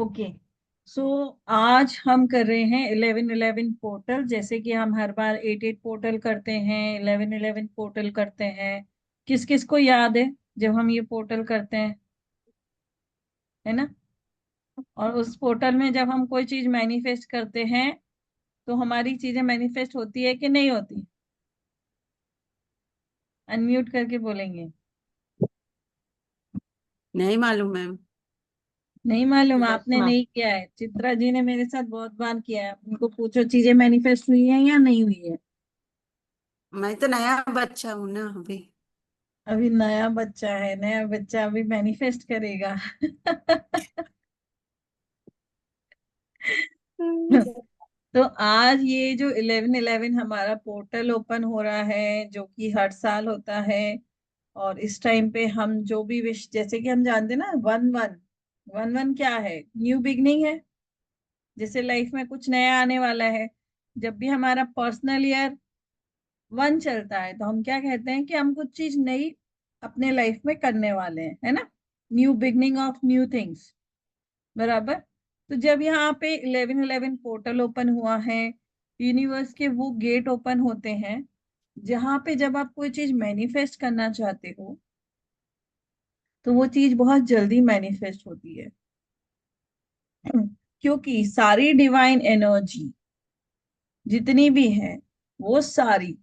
Okay. सो आज हम कर रहे हैं 11-11 पोर्टल। जैसे कि हम हर बार 8-8 पोर्टल करते हैं, 11-11 पोर्टल करते हैं। किस किस को याद है जब हम ये पोर्टल करते हैं, है ना? और उस पोर्टल में जब हम कोई चीज मैनिफेस्ट करते हैं तो हमारी चीजें मैनिफेस्ट होती है कि नहीं होती? अनम्यूट करके बोलेंगे। नहीं मालूम मैम। नहीं मालूम? यस आपने मैम। नहीं किया है? चित्रा जी ने मेरे साथ बहुत बार किया है। उनको पूछो चीजें मैनिफेस्ट हुई है या नहीं हुई है। मैं तो नया बच्चा हूँ ना अभी। अभी नया बच्चा है, नया बच्चा अभी मैनिफेस्ट करेगा। तो आज ये जो 11-11 हमारा पोर्टल ओपन हो रहा है, जो कि हर साल होता है। और इस टाइम पे हम जो भी विश, जैसे कि हम जानते हैं ना, 1-1 1-1 क्या है? न्यू बिगनिंग है। जैसे लाइफ में कुछ नया आने वाला है। जब भी हमारा पर्सनल ईयर 1 चलता है तो हम क्या कहते हैं कि हम कुछ चीज नई अपने लाइफ में करने वाले हैं, है ना? New beginning of new things. बराबर। तो जब यहाँ पे 11-11 पोर्टल ओपन हुआ है, यूनिवर्स के वो गेट ओपन होते हैं जहां पे जब आप कोई चीज मैनिफेस्ट करना चाहते हो तो वो चीज बहुत जल्दी मैनिफेस्ट होती है। क्योंकि सारी डिवाइन एनर्जी जितनी भी है वो सारी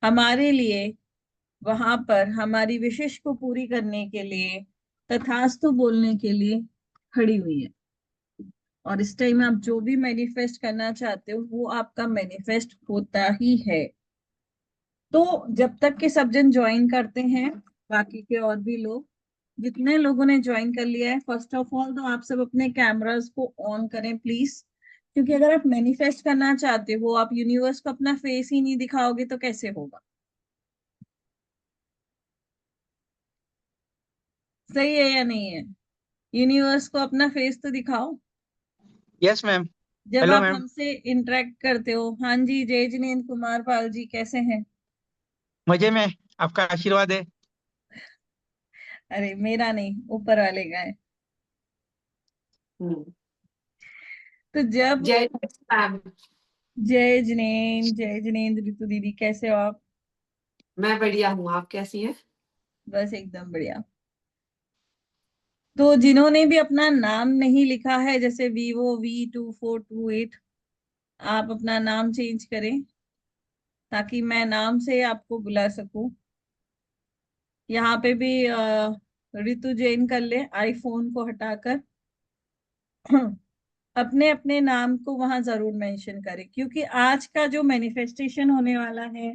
हमारे लिए वहां पर हमारी विशेष को पूरी करने के लिए, तथास्तु बोलने के लिए खड़ी हुई है। और इस टाइम आप जो भी मैनिफेस्ट करना चाहते हो वो आपका मैनिफेस्ट होता ही है। तो जब तक के सब जन ज्वाइन करते हैं, बाकी के और भी लोग, जितने लोगों ने ज्वाइन कर लिया है, फर्स्ट ऑफ ऑल तो आप सब अपने कैमरास को ऑन करें प्लीज। क्योंकि अगर आप मैनिफेस्ट करना चाहते हो, आप यूनिवर्स को अपना फेस ही नहीं दिखाओगे तो कैसे होगा? सही है या नहीं है? यूनिवर्स को अपना फेस तो दिखाओ यस मैम। जब हेलो आप मैम। हमसे इंटरेक्ट करते हो। हाँ जी, जय जिनेन्द्र कुमार पाल जी, कैसे हैं? मजे में। आपका आशीर्वाद है। अरे मेरा नहीं, ऊपर वाले का है। हम्म। तो जब जय मैम। जय जिनेन्द्र, जय जिनेन्द्र ऋतु दीदी, कैसे हो आप? मैं बढ़िया हूँ, आप कैसी हैं? बस एकदम बढ़िया। तो जिन्होंने भी अपना नाम नहीं लिखा है, जैसे Vivo V2428, आप अपना नाम चेंज करें ताकि मैं नाम से आपको बुला सकूं। यहाँ पे भी ऋतु जैन कर ले, आईफोन को हटाकर। अपने अपने नाम को वहां जरूर मेंशन करें, क्योंकि आज का जो मैनिफेस्टेशन होने वाला है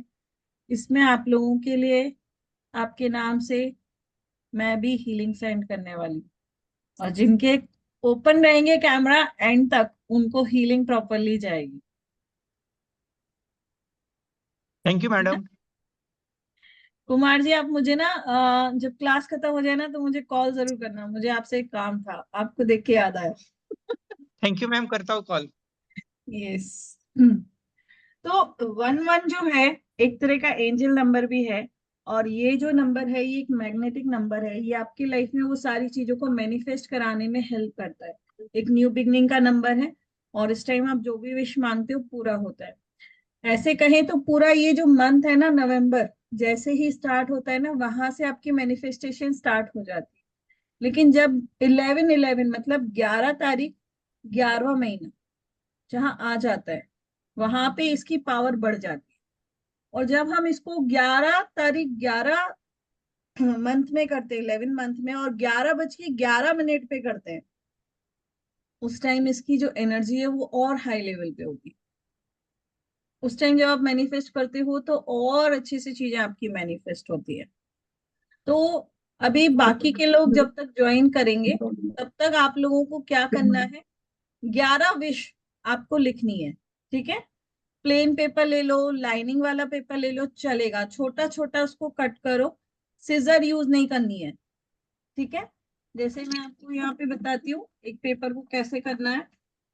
इसमें आप लोगों के लिए, आपके नाम से मैं भी हीलिंग सेंड करने वाली हूँ। और जिनके ओपन रहेंगे कैमरा एंड तक, उनको हीलिंग प्रॉपरली जाएगी। थैंक यू है ना? मैडम। कुमार जी, आप मुझे ना जब क्लास खत्म हो जाए ना तो मुझे कॉल जरूर करना, मुझे आपसे एक काम था, आपको देख के याद आया। थैंक यू मैम, करता हूँ कॉल। यस। तो 1-1 जो है एक तरह का एंजल नंबर भी है। और ये जो नंबर है ये एक मैग्नेटिक नंबर है। ये आपकी लाइफ में वो सारी चीजों को मैनिफेस्ट कराने में हेल्प करता है। एक न्यू बिगनिंग का नंबर है। और इस टाइम आप जो भी विश मांगते हो पूरा होता है। ऐसे कहें तो पूरा ये जो मंथ है ना, नवंबर जैसे ही स्टार्ट होता है ना, वहां से आपकी मैनिफेस्टेशन स्टार्ट हो जाती है। लेकिन जब 11-11 मतलब 11 तारीख, 11वां महीना जहां आ जाता है, वहां पे इसकी पावर बढ़ जाती है। और जब हम इसको 11 तारीख, 11 मंथ में करते हैं, 11 मंथ में, और 11:11 पे करते हैं, उस टाइम इसकी जो एनर्जी है वो और हाई लेवल पे होगी। उस टाइम जब आप मैनिफेस्ट करते हो तो और अच्छी सी चीजें आपकी मैनिफेस्ट होती है। तो अभी बाकी के लोग जब तक ज्वाइन करेंगे तब तक आप लोगों को क्या करना है, 11 विश आपको लिखनी है। ठीक है? प्लेन पेपर ले लो, लाइनिंग वाला पेपर ले लो, चलेगा। छोटा छोटा उसको कट करो, सिजर यूज नहीं करनी है। ठीक है? जैसे मैं आपको यहाँ पे बताती हूँ एक पेपर को कैसे करना है।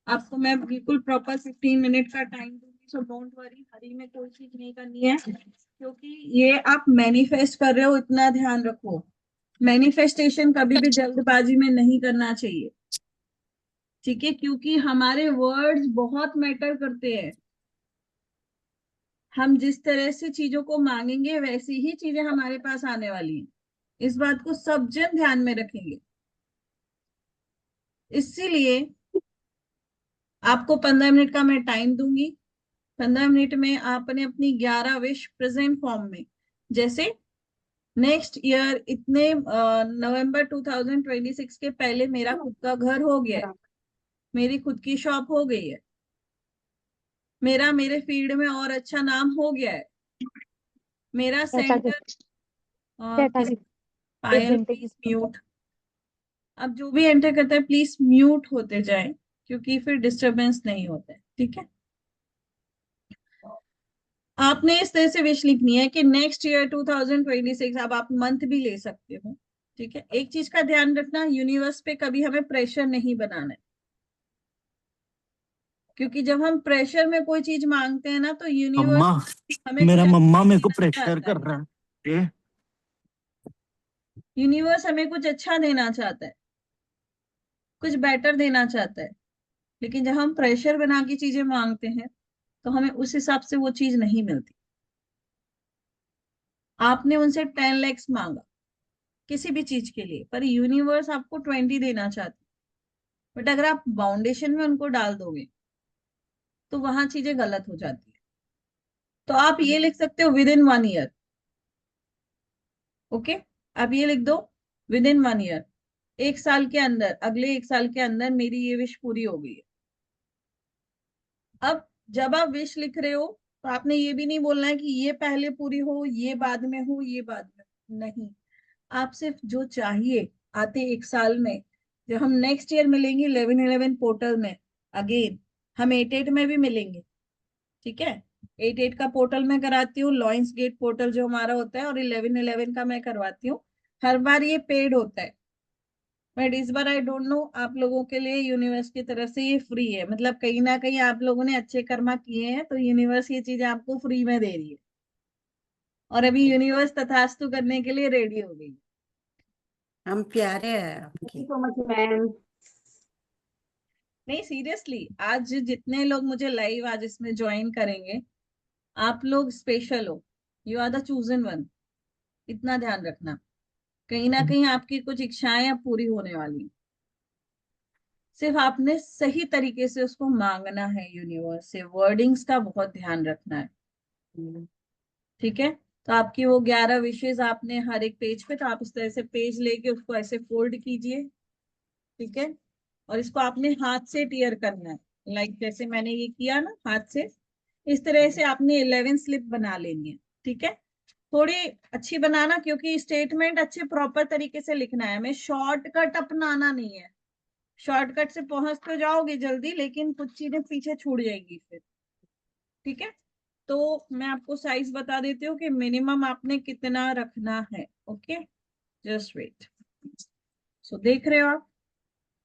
आपको मैं बिल्कुल प्रॉपर 15 मिनट का टाइम दूंगी, सो डोंट वरी, हरी में कोई चीज नहीं करनी है। क्योंकि ये आप मैनिफेस्ट कर रहे हो, इतना ध्यान रखो। मैनिफेस्टेशन कभी भी जल्दबाजी में नहीं करना चाहिए। ठीक है, क्योंकि हमारे वर्ड्स बहुत मैटर करते हैं। हम जिस तरह से चीजों को मांगेंगे वैसी ही चीजें हमारे पास आने वाली हैं। इस बात को सब जन ध्यान में रखेंगे। इसीलिए आपको 15 मिनट का मैं टाइम दूंगी। 15 मिनट में आपने अपनी 11 विश प्रेजेंट फॉर्म में, जैसे नेक्स्ट ईयर इतने नवंबर 2026 के पहले मेरा खुद का घर हो गया है, मेरी खुद की शॉप हो गई है, मेरा मेरे फील्ड में और अच्छा नाम हो गया है, मेरा सेंटर किसी पायल प्लीज म्यूट। अब जो भी एंटर करता है प्लीज म्यूट होते जाए, क्योंकि फिर डिस्टरबेंस नहीं होता है। ठीक है, आपने इस तरह से विश लिखनी है कि नेक्स्ट ईयर 2026, अब आप मंथ भी ले सकते हो। ठीक है, एक चीज का ध्यान रखना, यूनिवर्स पे कभी हमें प्रेशर नहीं बनाना है, क्योंकि जब हम प्रेशर में कोई चीज मांगते हैं ना तो अम्मा, यूनिवर्स हमें मेरा कुछ मम्मा अच्छा मेरे को देना प्रेशर चाहता कर है। रहा है। ये यूनिवर्स हमें कुछ अच्छा देना चाहता है, कुछ बेटर देना चाहता है, लेकिन जब हम प्रेशर बना के चीजें मांगते हैं तो हमें उस हिसाब से वो चीज नहीं मिलती। आपने उनसे 10 lakhs मांगा किसी भी चीज के लिए, पर यूनिवर्स आपको 20 देना चाहती है। बट अगर आप बाउंडेशन में उनको डाल दोगे तो वहां चीजें गलत हो जाती है। तो आप ये लिख सकते हो विद इन 1 ईयर। ओके, आप ये लिख दो विद इन 1 ईयर, 1 साल के अंदर, अगले 1 साल के अंदर मेरी ये विश पूरी हो गई है। अब जब आप विश लिख रहे हो तो आपने ये भी नहीं बोलना है कि ये पहले पूरी हो, ये बाद में हो, ये बाद में हो। नहीं, आप सिर्फ जो चाहिए आते 1 साल में, जब हम नेक्स्ट ईयर मिलेंगे 11/11 पोर्टल में, अगेन हम 8/8 में भी मिलेंगे। ठीक है, 8/8 का पोर्टल में कराती हूँ, लॉयंस गेट पोर्टल जो हमारा होता है, और 11/11 का मैं करवाती हूँ। हर बार ये पेड होता है, बट इस बार आई डोंट नो, आप लोगों के लिए यूनिवर्स की तरफ से ये फ्री है। मतलब कहीं ना कहीं आप लोगों ने अच्छे कर्मा किए हैं तो यूनिवर्स ये चीजें आपको फ्री में दे रही है, और अभी यूनिवर्स तथास्तु करने के लिए रेडी हो गई। हम प्यारे हैं थैंक यू आपके। सो मच मैम। नहीं सीरियसली, आज जितने लोग मुझे लाइव आज इसमें ज्वाइन करेंगे, आप लोग स्पेशल हो, you are the chosen one. इतना ध्यान रखना, कहीं ना कहीं आपकी कुछ इच्छाएं अब पूरी होने वाली हैं। सिर्फ आपने सही तरीके से उसको मांगना है, यूनिवर्स से वर्डिंग्स का बहुत ध्यान रखना है। ठीक है, तो आपकी वो 11 विशेष आपने हर एक पेज पे, तो आप इस तरह से पेज लेके उसको ऐसे फोल्ड कीजिए। ठीक है, और इसको आपने हाथ से टीयर करना है, लाइक जैसे मैंने ये किया ना हाथ से, इस तरह से आपने 11 स्लिप बना लेनी है। ठीक है, थोड़ी अच्छी बनाना, क्योंकि स्टेटमेंट अच्छे प्रॉपर तरीके से लिखना है, हमें शॉर्टकट अपनाना नहीं है। शॉर्टकट से पहुंच तो जाओगे जल्दी, लेकिन कुछ चीजें पीछे छूट जाएगी फिर। ठीक है, तो मैं आपको साइज बता देती हूँ कि मिनिमम आपने कितना रखना है। Okay, just wait. सो देख रहे हो आप,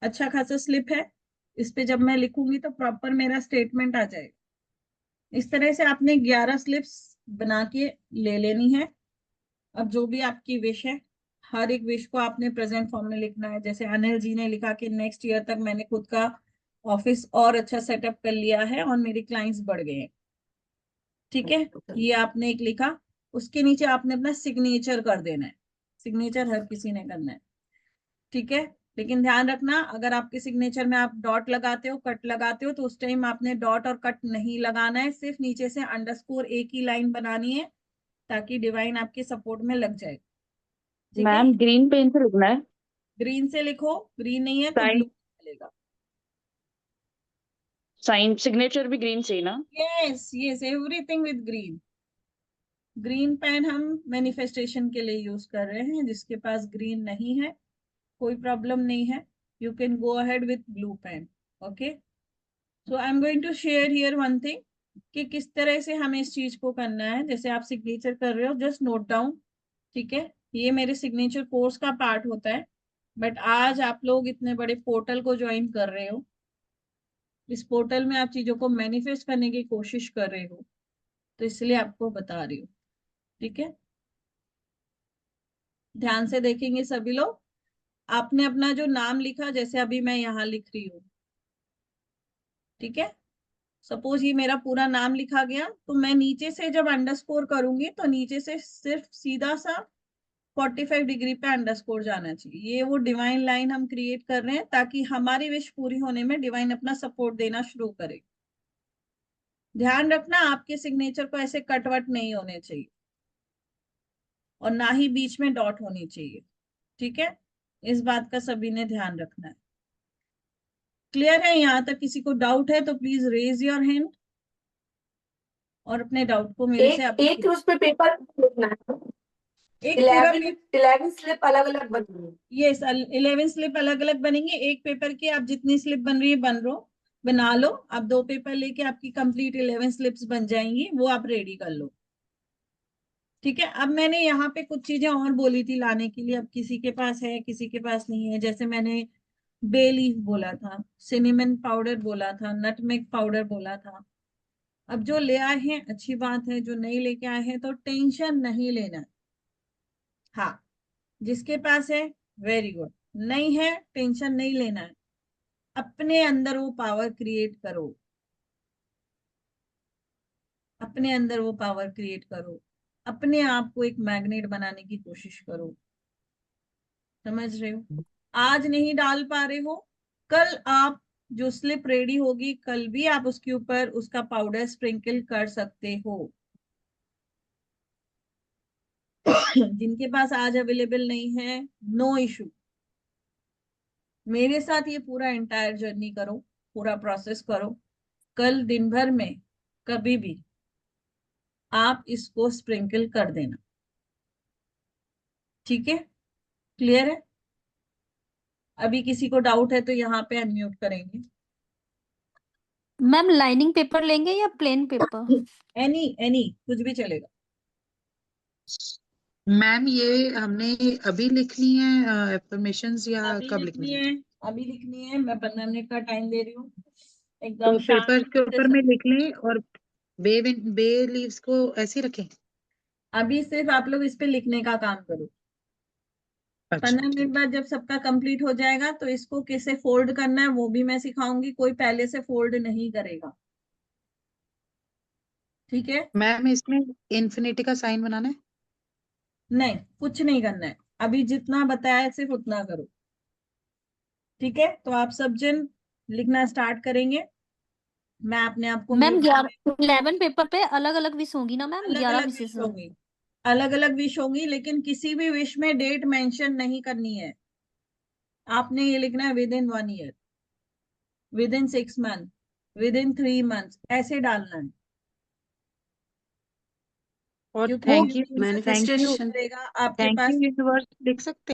अच्छा खासा स्लिप है। इस पे जब मैं लिखूंगी तो प्रॉपर मेरा स्टेटमेंट आ जाएगा। इस तरह से आपने 11 स्लिप्स बना के ले लेनी है। अब जो भी आपकी विश है, हर एक विश को आपने प्रेजेंट फॉर्म में लिखना है। जैसे अनिल जी ने लिखा कि नेक्स्ट ईयर तक मैंने खुद का ऑफिस और अच्छा सेटअप कर लिया है और मेरे क्लाइंट्स बढ़ गए हैं। ठीक है, ये आपने एक लिखा। उसके नीचे आपने अपना सिग्नेचर कर देना है। सिग्नेचर हर किसी ने करना है। ठीक है, लेकिन ध्यान रखना, अगर आपके सिग्नेचर में आप डॉट लगाते हो, कट लगाते हो, तो उस टाइम आपने डॉट और कट नहीं लगाना है, सिर्फ नीचे से अंडरस्कोर एक ही लाइन बनानी है, ताकि डिवाइन आपके सपोर्ट में लग जाए। ठीक है, मैम ग्रीन पेन से लिखना है। ग्रीन से लिखो, ग्रीन नहीं है तो साइन ब्लू चलेगा। साइन सिग्नेचर भी ग्रीन से ही ना। Yes yes, everything with green. Green pen हम मैनिफेस्टेशन के लिए यूज कर रहे हैं, जिसके पास ग्रीन नहीं है कोई प्रॉब्लम नहीं है, you can go ahead with blue pen. Okay, so I am going to share here one thing, कि किस तरह से हमें इस चीज को करना है। जैसे आप सिग्नेचर कर रहे हो, जस्ट नोट डाउन। ठीक है, ये मेरे सिग्नेचर कोर्स का पार्ट होता है, बट आज आप लोग इतने बड़े पोर्टल को ज्वाइन कर रहे हो, इस पोर्टल में आप चीजों को मैनिफेस्ट करने की कोशिश कर रहे हो, तो इसलिए आपको बता रही हूँ। ठीक है, ध्यान से देखेंगे सभी लोग। आपने अपना जो नाम लिखा, जैसे अभी मैं यहाँ लिख रही हूँ, ठीक है। सपोज ये मेरा पूरा नाम लिखा गया, तो मैं नीचे से जब अंडरस्कोर करूंगी तो नीचे से सिर्फ सीधा सा 45 डिग्री पे अंडरस्कोर जाना चाहिए। ये वो डिवाइन लाइन हम क्रिएट कर रहे हैं ताकि हमारी विश पूरी होने में डिवाइन अपना सपोर्ट देना शुरू करे। ध्यान रखना आपके सिग्नेचर को ऐसे कटवट नहीं होने चाहिए और ना ही बीच में डॉट होनी चाहिए। ठीक है, इस बात का सभी ने ध्यान रखना है। क्लियर है? यहाँ तक किसी को डाउट है तो प्लीज रेज योर हैंड और अपने डाउट को मेरे से आप एक उस पे पेपर लिखना है। एक पूरा 11 स्लिप अलग अलग बनी। ये 11 स्लिप अलग अलग बनेंगे। एक पेपर की आप जितनी स्लिप बन रही है बना लो। आप 2 पेपर लेके आपकी कंप्लीट 11 स्लिप्स बन जाएंगी, वो आप रेडी कर लो। ठीक है, अब मैंने यहाँ पे कुछ चीजें और बोली थी लाने के लिए। अब किसी के पास है, किसी के पास नहीं है। जैसे मैंने बे लीफ बोला था, सिनेमन पाउडर बोला था, नटमेग पाउडर बोला था। अब जो ले आए हैं अच्छी बात है, जो नहीं लेके आए हैं तो टेंशन नहीं लेना। हाँ, जिसके पास है वेरी गुड, नहीं है टेंशन नहीं लेना है। अपने अंदर वो पावर क्रिएट करो, अपने अंदर वो पावर क्रिएट करो, अपने आप को एक मैग्नेट बनाने की कोशिश करो। समझ रहे हो? आज नहीं डाल पा रहे हो, कल आप जो स्लिप रेडी होगी कल भी आप उसके ऊपर उसका पाउडर स्प्रिंकल कर सकते हो। जिनके पास आज अवेलेबल नहीं है, नो इशू। मेरे साथ ये पूरा एंटायर जर्नी करो, पूरा प्रोसेस करो। कल दिन भर में कभी भी आप इसको स्प्रिंकल कर देना। ठीक है, क्लियर है? अभी किसी को डाउट है तो यहाँ पे अनम्यूट करेंगे। मैम लाइनिंग पेपर लेंगे या प्लेन पेपर? एनी कुछ भी चलेगा। मैम ये हमने अभी लिखनी है एफर्मेशंस या अभी कब लिखनी लिखनी है? है, अभी लिखनी है। मैं 15 मिनट का टाइम दे रही हूँ। तो एकदम पेपर के ऊपर में शांत। लिख लें और बे लीव्स को ऐसे ही रखें? अभी सिर्फ आप लोग इस पे लिखने का काम करो। अच्छा 15 मिनट ठीक। बाद जब सबका कंप्लीट हो जाएगा तो इसको कैसे फोल्ड करना है वो भी मैं सिखाऊंगी। कोई पहले से फोल्ड नहीं करेगा। ठीक है? मैम इसमें इन्फिनिटी का साइन बनाना है? नहीं, कुछ नहीं करना है। अभी जितना बताया है सिर्फ उतना करो। ठीक है, तो आप सब जन लिखना स्टार्ट करेंगे। मैं अपने आप को मैम म्यूट 11 पेपर पे अलग अलग विश होंगी ना मैम? अलग 11 अलग विशेष विश होंगी, अलग अलग विश होंगी, लेकिन किसी भी विश में डेट मेंशन नहीं करनी है। आपने ये लिखना है with in 1 year, with in 6 month, with in 3 month, ऐसे डालना है। और क्योंकि थैंक यू मैनिफेस्टेशन। करेगा आपके थैंक पास। यू यूनिवर्स लिख सकते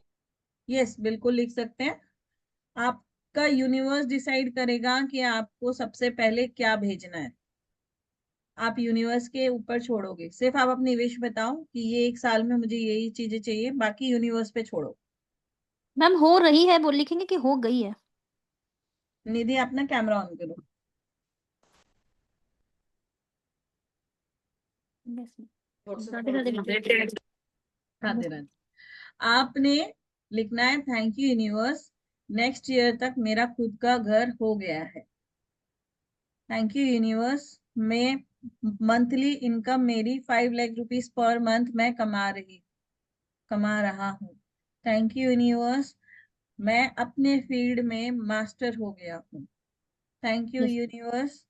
यस, बिल्कुल लिख सकते हैं। आपका यूनिवर्स डिसाइड करेगा कि आपको सबसे पहले क्या भेजना है। आप यूनिवर्स के ऊपर छोड़ोगे। सिर्फ आप अपनी विश बताओ कि ये 1 साल में मुझे यही चीजें चाहिए, बाकी यूनिवर्स पे छोड़ो। मैम हो रही है बोल लिखेंगे कि हो गई है? निधि अपना कैमरा ऑन करो। राधे राधे। आपने लिखना है thank you universe, next year तक मेरा खुद का घर हो गया है। थैंक यू यूनिवर्स, मैं मंथली इनकम मेरी 5 लाख रुपीस पर मंथ मैं कमा रहा हूँ। थैंक यू यूनिवर्स, मैं अपने फील्ड में मास्टर हो गया हूँ। थैंक यू यूनिवर्स,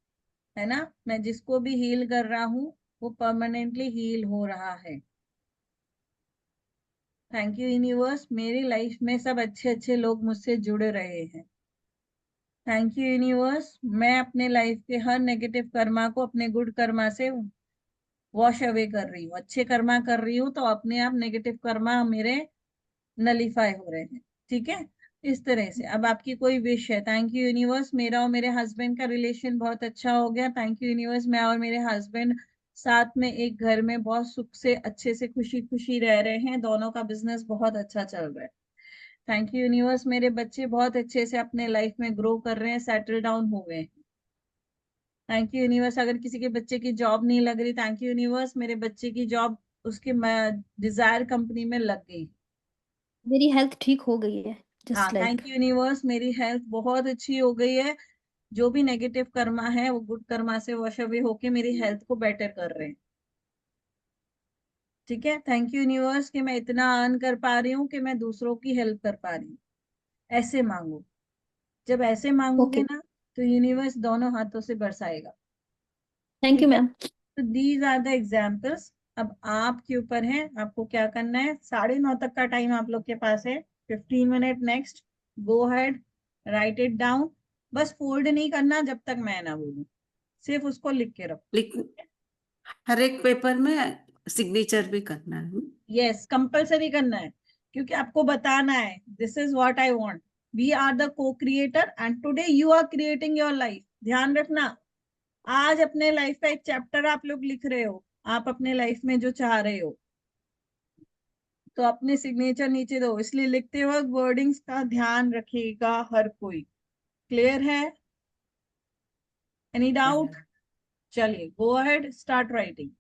है ना, मैं जिसको भी हील कर रहा हूँ वो परमानेंटली हील हो रहा है। थैंक यू यूनिवर्स, मेरी लाइफ में सब अच्छे अच्छे लोग मुझसे जुड़ रहे हैं। थैंक यू यूनिवर्स, मैं अपने लाइफ के हर नेगेटिव कर्मा को अपने गुड कर्मा से वॉश अवे कर रही हूँ। अच्छे कर्मा कर रही हूँ तो अपने आप नेगेटिव कर्मा मेरे नलीफाई हो रहे हैं। ठीक है, इस तरह से। अब आपकी कोई विश है। थैंक यू यूनिवर्स, मेरा और मेरे हस्बैंड का रिलेशन बहुत अच्छा हो गया। थैंक यू यूनिवर्स, मैं और मेरे हस्बैंड साथ में एक घर में बहुत सुख से अच्छे से खुशी खुशी रह रहे हैं। दोनों का बिजनेस बहुत अच्छा चल रहा है। थैंक यू यूनिवर्स, मेरे बच्चे बहुत अच्छे से अपने लाइफ में ग्रो कर रहे हैं, सेटल डाउन हो गए हैं। थैंक यू यूनिवर्स, अगर किसी के बच्चे की जॉब नहीं लग रही, थैंक यू यूनिवर्स, मेरे बच्चे की जॉब उसके डिजायर कंपनी में लग गई। मेरी हेल्थ ठीक हो गई है हाँ, just like. Thank you universe, मेरी हेल्थ बहुत अच्छी हो गई है। जो भी नेगेटिव कर्मा है वो गुड कर्मा से वॉश अवे होके मेरी हेल्थ को बेटर कर रहे हैं। ठीक है, थैंक यू यूनिवर्स कि मैं इतना अर्न कर पा रही हूँ कि मैं दूसरों की हेल्प कर पा रही हूँ। ऐसे मांगो, जब ऐसे मांगोगे ओके, ना तो यूनिवर्स दोनों हाथों से बरसाएगा। थैंक यू ठीक है, मैम। तो दीज आर द एग्जाम्पल्स। अब आपके ऊपर है, आपको क्या करना है। 9:30 तक का टाइम आप लोग के पास है, 15 minute next. Go head, right it down. बस फोल्ड नहीं करना जब तक मैं ना बोलूं, सिर्फ उसको लिख के रखो। लिख हर एक पेपर में सिग्नेचर भी करना है। यस, कंपल्सरी करना है, क्योंकि आपको बताना है this is what I want. We are the co creator and today you are creating your life. ध्यान रखना, आज अपने लाइफ का एक चैप्टर आप लोग लिख रहे हो, आप अपने लाइफ में जो चाह रहे हो, तो अपने सिग्नेचर नीचे दो। इसलिए लिखते वक्त वर्डिंग्स का ध्यान रखिएगा हर कोई। क्लियर है? Any doubt? चलिए, go ahead, start writing.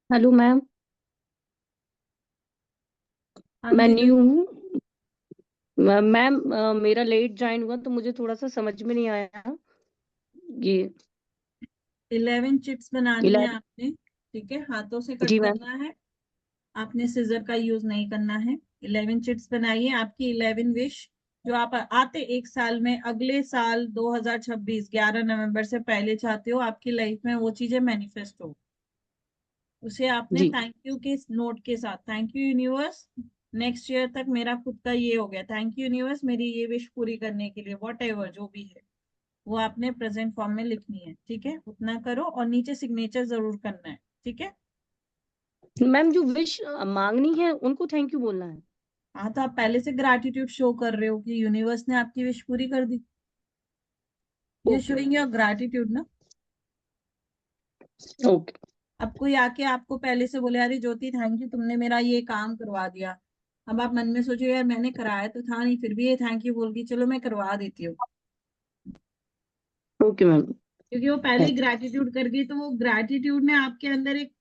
Hello ma'am, हाँ मैं जी, न्यू हूँ। मैम, मेरा लेट ज्वाइन हुआ तो मुझे थोड़ा सा समझ में नहीं आया ये। 11 चिप्स बनानी है 11। आपने। ठीक है, हाथों से कट जी मैम। करना है, आपने सिजर का यूज नहीं करना है। 11 चिट्स बनाइए, आपकी 11 विश जो आप आते एक साल में, अगले साल 2026 11 नवंबर से पहले चाहते हो आपकी लाइफ में वो चीजें मैनिफेस्ट हो, उसे आपने जी। थैंक यू के नोट के साथ, thank you universe, next year तक मेरा खुद का ये हो गया, थैंक यू यूनिवर्स मेरी ये विश पूरी करने के लिए, वॉट एवर जो भी है वो आपने प्रेजेंट फॉर्म में लिखनी है। ठीक है, उतना करो और नीचे सिग्नेचर जरूर करना है। ठीक है, मैम, जो विश मांगनी है उनको थैंक यू बोलना है? हाँ तो आप पहले से ग्रैटिट्यूड शो कर रहे हो कि यूनिवर्स ने आपकी विश पूरी कर दी। ये ओके शोइंग योर ग्रैटिट्यूड ना। ओके। अब कोई आके आपको पहले से बोले अरे ज्योति थैंक यू तुमने मेरा ये काम करवा दिया, अब आप मन में सोचो यार मैंने कराया तो था नहीं, फिर भी ये थैंक यू बोल दी, चलो मैं करवा देती हूँ। Okay ma'am. क्योंकि वो पहले ही ग्रैटिट्यूड कर गई, तो वो ग्रैटिट्यूड ने आपके अंदर एक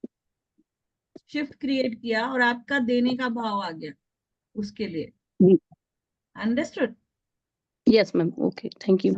शिफ्ट क्रिएट किया और आपका देने का भाव आ गया उसके लिए। Understood? Yes ma'am, okay, thank you.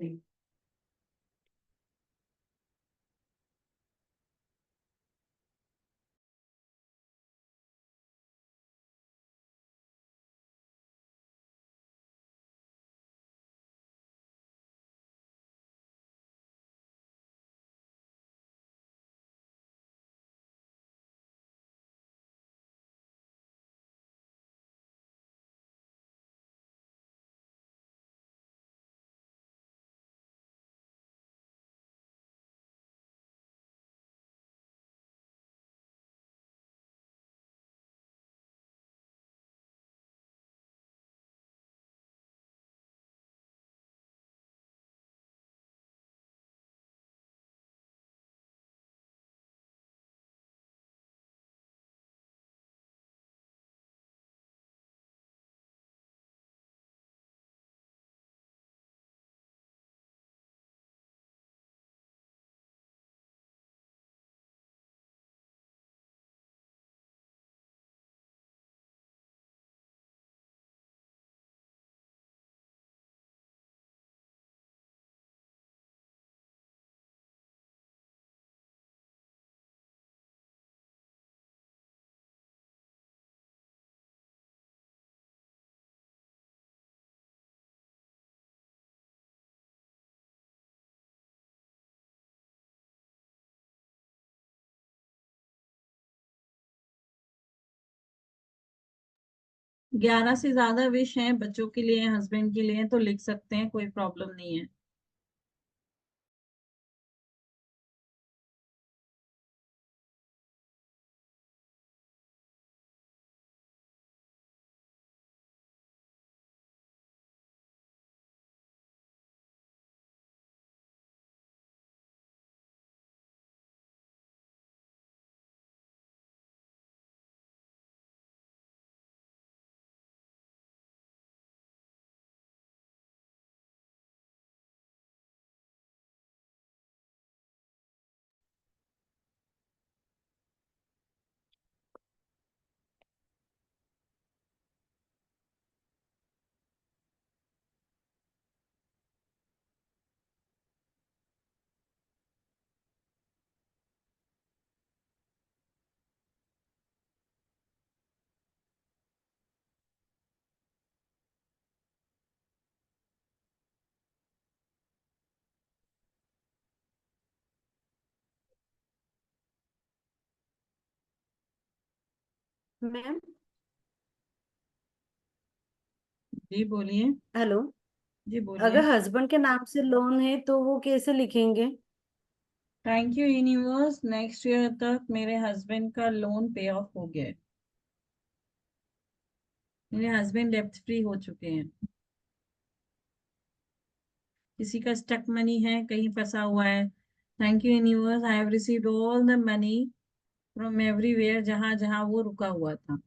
नहीं। ग्यारह से ज्यादा विश हैं बच्चों के लिए, हस्बैंड के लिए, तो लिख सकते हैं, कोई प्रॉब्लम नहीं है। मैम। जी बोलिए। हेलो। जी बोलिए। अगर हस्बैंड के नाम से लोन है तो वो कैसे लिखेंगे? Thank you universe, next year तक मेरे हस्बैंड का लोन पे ऑफ हो गया है। मेरे हस्बैंड डेब्ट फ्री हो चुके हैं। किसी का स्टक मनी है, कहीं फंसा हुआ है। Thank you universe, I have received all the money from everywhere, जहां जहां वो रुका हुआ था।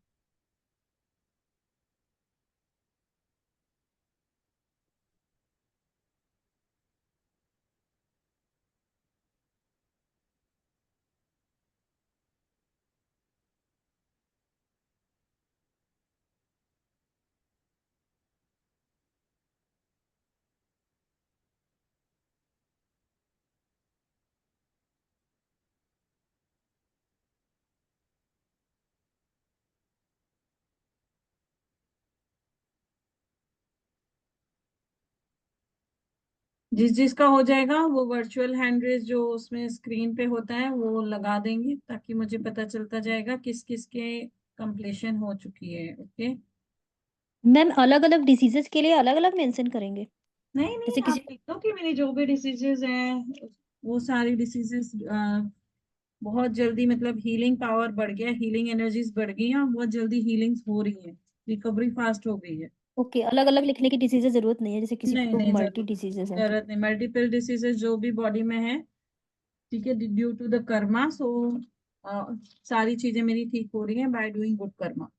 जिस जिसका हो जाएगा वो वर्चुअल हैंड रेज जो उसमें स्क्रीन पे होता है वो लगा देंगे, ताकि मुझे पता चलता जाएगा किस किस के कंप्लीशन हो चुकी है। ओके। मैम अलग अलग डिसीजेस के लिए अलग अलग मेंशन करेंगे, नहीं नहीं, जैसे आप किसी लिख दो कि मेरी जो भी डिसीजेज हैं वो सारी डिसीजेस बहुत जल्दी, मतलब हीलिंग पावर बढ़ गया, हीलिंग एनर्जीज बढ़ गई हैं और बहुत जल्दी हीलिंग्स हो रही है, रिकवरी फास्ट हो गई है। ओके, अलग अलग लिखने की डिसीजेस जरूरत नहीं है, जैसे किसी नहीं को नहीं, मल्टी जरूरत डिसीजेस हैं तो। जरूरत नहीं, मल्टीपल डिसीजेस जो भी बॉडी में है, ठीक है, ड्यू टू द कर्मा। सो सारी चीजें मेरी ठीक हो रही हैं बाय डूइंग गुड कर्मा।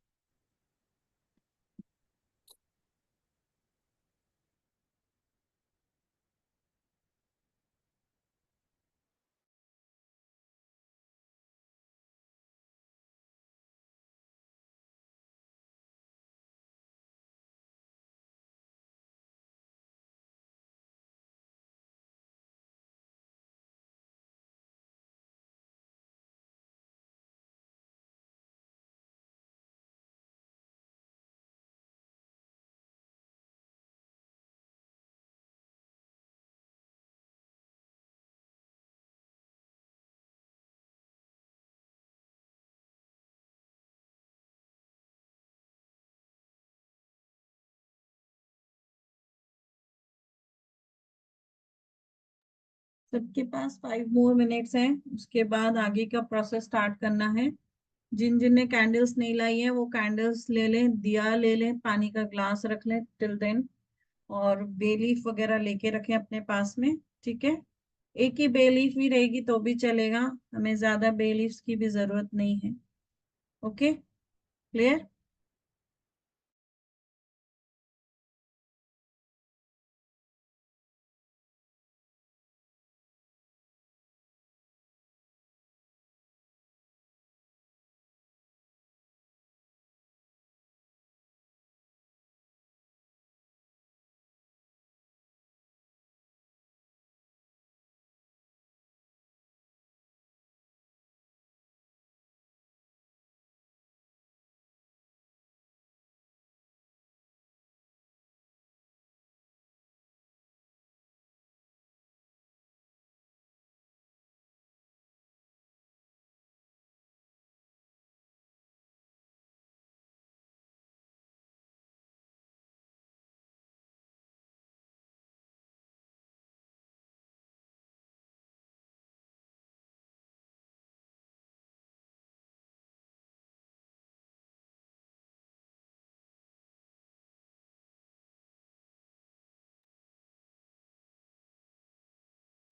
सबके पास 5 more minutes हैं, उसके बाद आगे का प्रोसेस स्टार्ट करना है। जिन जिन ने कैंडल्स नहीं लाई है वो कैंडल्स ले लें, दिया ले लें, पानी का ग्लास रख लें टिल देन, और बे लीफ वगैरह लेके रखें अपने पास में। ठीक है, एक ही बे लीफ भी रहेगी तो भी चलेगा, हमें ज्यादा बे लीव्स की भी जरूरत नहीं है। Okay, clear?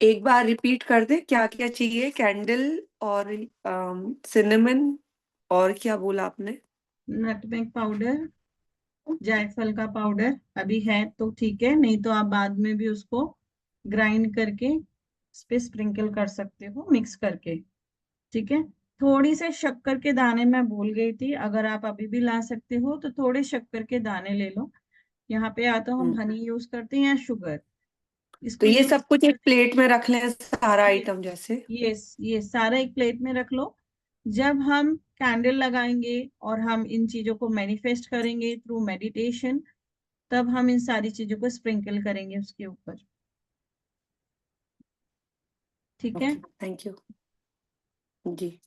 एक बार रिपीट कर दे, क्या क्या चाहिए? कैंडल और सिनेमन, और क्या बोला आपने? नटमेग पाउडर, जायफल का पाउडर अभी है तो ठीक है, नहीं तो आप बाद में भी उसको ग्राइंड करके इस पे स्प्रिंकल कर सकते हो मिक्स करके। ठीक है, थोड़ी से शक्कर के दाने मैं भूल गई थी, अगर आप अभी भी ला सकते हो तो थोड़े शक्कर के दाने ले लो। यहाँ पे या तो हम हम्म, हनी यूज करते हैं या शुगर, तो इसको ये यूज सब कुछ एक प्लेट में रख लें, सारा ये आइटम जैसे? ये सारा एक प्लेट में रख लो। जब हम कैंडल लगाएंगे और हम इन चीजों को मैनिफेस्ट करेंगे थ्रू मेडिटेशन, तब हम इन सारी चीजों को स्प्रिंकल करेंगे उसके ऊपर। ठीक है। ओके, थैंक यू जी।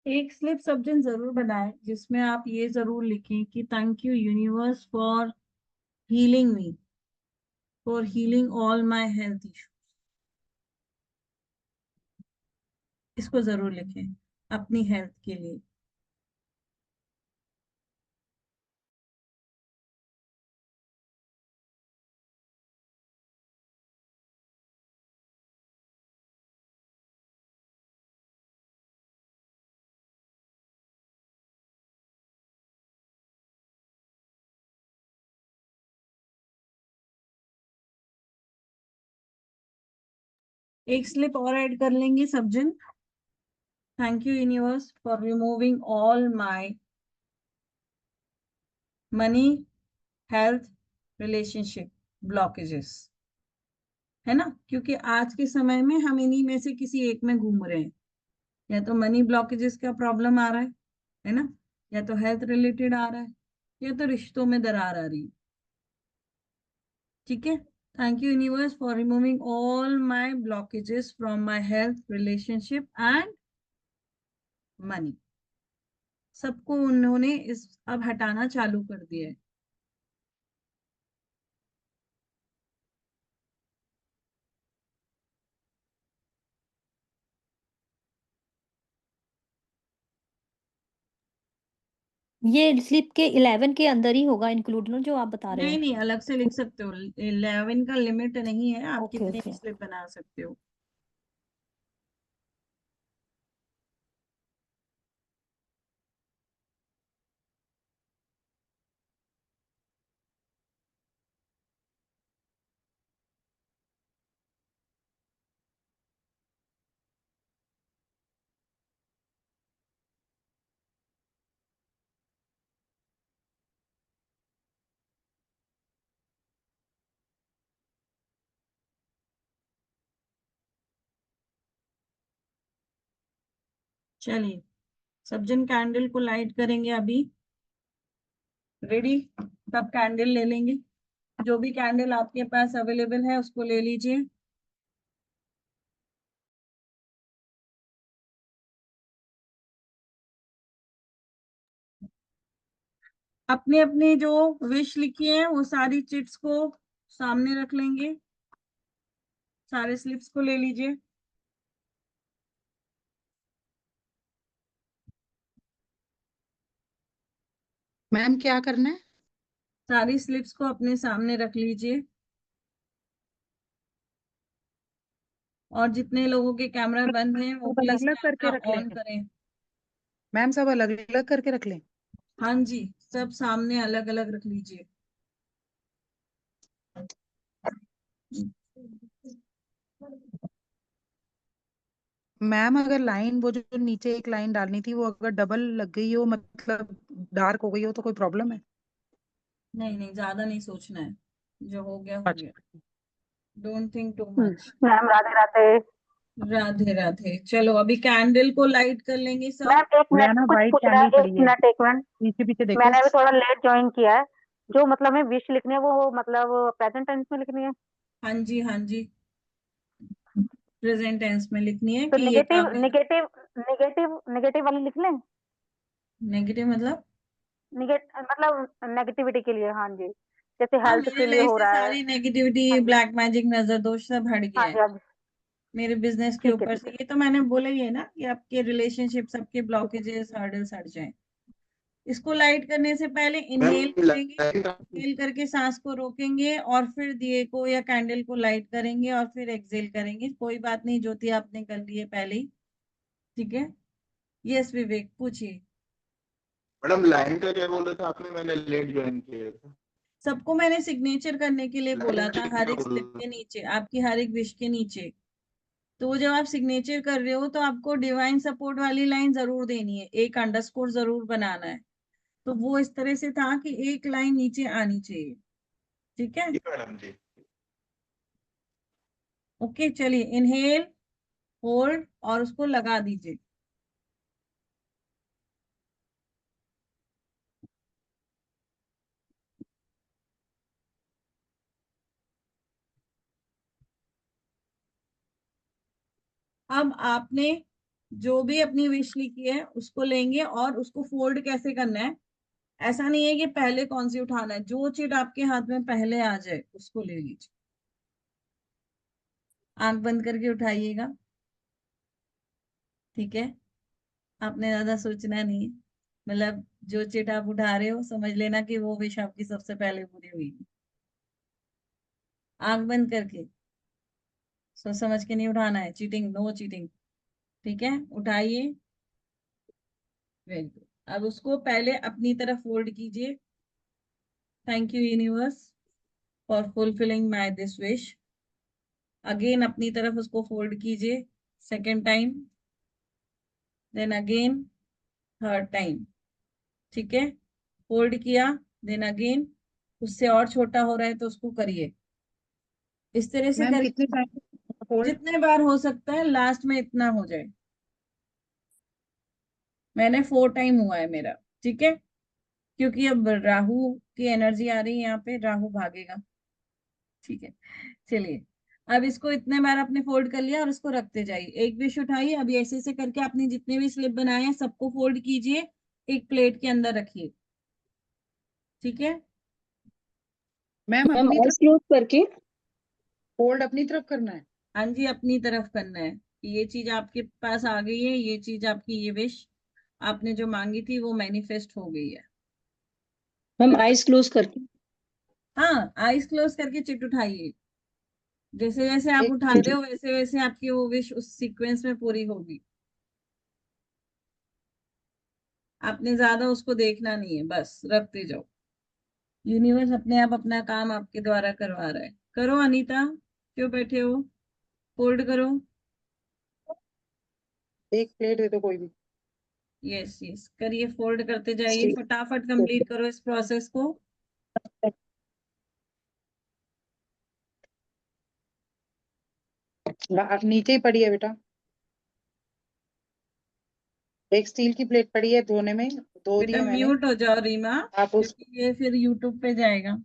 एक स्लिप सब्जेक्ट जरूर बनाएं जिसमें आप ये जरूर लिखें कि thank you universe for healing me, for healing all my health issue. इसको जरूर लिखें अपनी हेल्थ के लिए। एक स्लिप और ऐड कर लेंगे सब जन। Thank you universe for removing all my money, health, relationship blockages, है ना, क्योंकि आज के समय में हम इन्हीं में से किसी एक में घूम रहे हैं। या तो मनी ब्लॉकेजेस का प्रॉब्लम आ रहा है ना, या तो हेल्थ रिलेटेड आ रहा है, या तो रिश्तों में दरार आ रही है। ठीक है, thank you universe for removing all my blockages from my health, relationship and money. सबको उन्होंने इस अब हटाना चालू कर दिया है। ये स्लिप के 11 के अंदर ही होगा इंक्लूड ना, जो आप बता रहे नहीं हो? नहीं, अलग से लिख सकते हो। 11 का लिमिट नहीं है, आप ओके कितने ओके। भी स्लिप बना सकते हो। चलिए, सब जन कैंडल को लाइट करेंगे अभी। रेडी, सब कैंडल ले लेंगे। जो भी कैंडल आपके पास अवेलेबल है उसको ले लीजिए। अपने अपने जो विश लिखी है वो सारी चिट्स को सामने रख लेंगे। सारे स्लिप्स को ले लीजिए। मैम क्या करना है? सारी स्लिप्स को अपने सामने रख लीजिए। और जितने लोगों के कैमरा बंद हैं वो सब अलग प्लीज अलग करके कैमरा रख लें ऑन करें। मैम, सब अलग अलग करके रख लें। हाँ जी, सब सामने अलग अलग रख लीजिए। मैम अगर लाइन वो जो नीचे एक लाइन डालनी थी वो अगर डबल लग गई हो, मतलब डार्क हो गई हो, तो कोई प्रॉब्लम है? नहीं नहीं, ज्यादा नहीं सोचना है, जो हो गया हो गया। अच्छा। Don't think too much. Ma'am Radhe Radhe. Radhe Radhe. चलो अभी कैंडल को लाइट कर लेंगे सब। मैम एक मैं मिनट, ना कुछ व्हाइट पूछना कैंडल है, एक पड़ी है, मिनट एक मिनट। पीछे पीछे देखो। मैंने अभी थोड़ा लेट ज्वाइन किया है। जो मतलब में विश लिखनी है वो मतलब प्रेजेंट टेंस में लिखनी है? हाँ जी हाँ जी, प्रेजेंट टेंस में लिखनी है तो कि ये निगेटिव काम मेरा। निगेटिव निगेटिव निगेटिव वाली लिख लें? नेगेटिव मतलब? मतलब नेगेटिविटी के लिए, हाँ जी, जैसे हाँ, हेल्थ मेरे के लिए लाइफ हो से रहा है। सारी नेगेटिविटी, हाँ जी, ब्लैक मैजिक, नजर दोष सब हट गया हाँ है जी, हाँ जी। मेरे बिजनेस के ठीक है ऊपर ठीक से। है। ये तो मैंने बोला ही है ना कि आपके रिलेशनशिप सबके ब्लॉकेजेस, हर्डल्स हट जाएं। इसको लाइट करने से पहले इनहेल करेंगे। इनहेल करके सांस को रोकेंगे और फिर दिए को या कैंडल को लाइट करेंगे और फिर एक्सेल करेंगे। कोई बात नहीं, ज्योति आपने कर ली है पहले ही। ठीक है। यस विवेक, पूछिए। मैडम लाइन का क्या बोला था आपने? मैंने लेट ज्वाइन किया था। सबको मैंने सिग्नेचर करने के लिए बोला लाइन था, का हर क्या एक स्लिप बोला के नीचे, आपकी हर एक विश के नीचे। तो वो जब आप सिग्नेचर कर रहे हो तो आपको डिवाइन सपोर्ट वाली लाइन जरूर देनी है, एक अंडरस्कोर जरूर बनाना है। तो वो इस तरह से था कि एक लाइन नीचे आनी चाहिए। ठीक है। जी मैडम जी। ओके, चलिए इनहेल, होल्ड और उसको लगा दीजिए। अब आपने जो भी अपनी विश लिखी है उसको लेंगे और उसको फोल्ड कैसे करना है। ऐसा नहीं है कि पहले कौन सी उठाना है, जो चिट आपके हाथ में पहले आ जाए उसको ले लीजिए। आंख बंद करके उठाइएगा। ठीक है, आपने ज्यादा सोचना नहीं है। मतलब जो चिट आप उठा रहे हो समझ लेना कि वो विश आपकी सबसे पहले पूरी हुई। आंख बंद करके सोच समझ के नहीं उठाना है, चीटिंग, नो चीटिंग। ठीक है, उठाइए। Very good. अब उसको पहले अपनी तरफ फोल्ड कीजिए। Thank you universe for fulfilling my this wish. Again अपनी तरफ उसको फोल्ड कीजिए second time, then again third time. ठीक है, फोल्ड किया, देन अगेन, उससे और छोटा हो रहा है तो उसको करिए इस तरह से मैम करिए, कितने टाइम फोल्ड? जितने बार हो सकता है, लास्ट में इतना हो जाए। मैंने 4 टाइम हुआ है मेरा। ठीक है, क्योंकि अब राहु की एनर्जी आ रही है यहाँ पे, राहु भागेगा। ठीक है, चलिए अब इसको इतने बार आपने फोल्ड कर लिया और इसको रखते जाइए। एक विश उठाइए, अभी ऐसे ऐसे करके आपने जितने भी स्लिप बनाए हैं सबको फोल्ड कीजिए, एक प्लेट के अंदर रखिए। ठीक है, मैम मैम अपनी आईज तरफ क्लोज करके। फोल्ड अपनी तरफ करना है? हाँ जी, अपनी तरफ करना है। ये चीज आपके पास आ गई है, ये चीज आपकी, ये विश आपने जो मांगी थी वो मैनिफेस्ट हो गई है। मैम आईज क्लोज करके। हाँ, आईज क्लोज करके चिट उठाइए। जैसे जैसे आप एक उठाते हो वैसे वैसे आपकी वो विश उस सीक्वेंस में पूरी होगी। आपने ज्यादा उसको देखना नहीं है, बस रखते जाओ। यूनिवर्स अपने आप अपना काम आपके द्वारा करवा रहा है। करो अनीता, क्यों बैठे हो, फोल्ड करो। एक प्लेट दे दो कोई भी। यस यस, करिए, फोल्ड करते जाइए, ठीक। फटाफट कंप्लीट करो इस प्रोसेस को। नीचे ही पड़ी है बेटा, एक स्टील की प्लेट पड़ी है धोने में, धो बेटा दिया मैंने। म्यूट हो जाओ रीमा, आप उस क्योंकि ये फिर यूट्यूब पे जाएगा।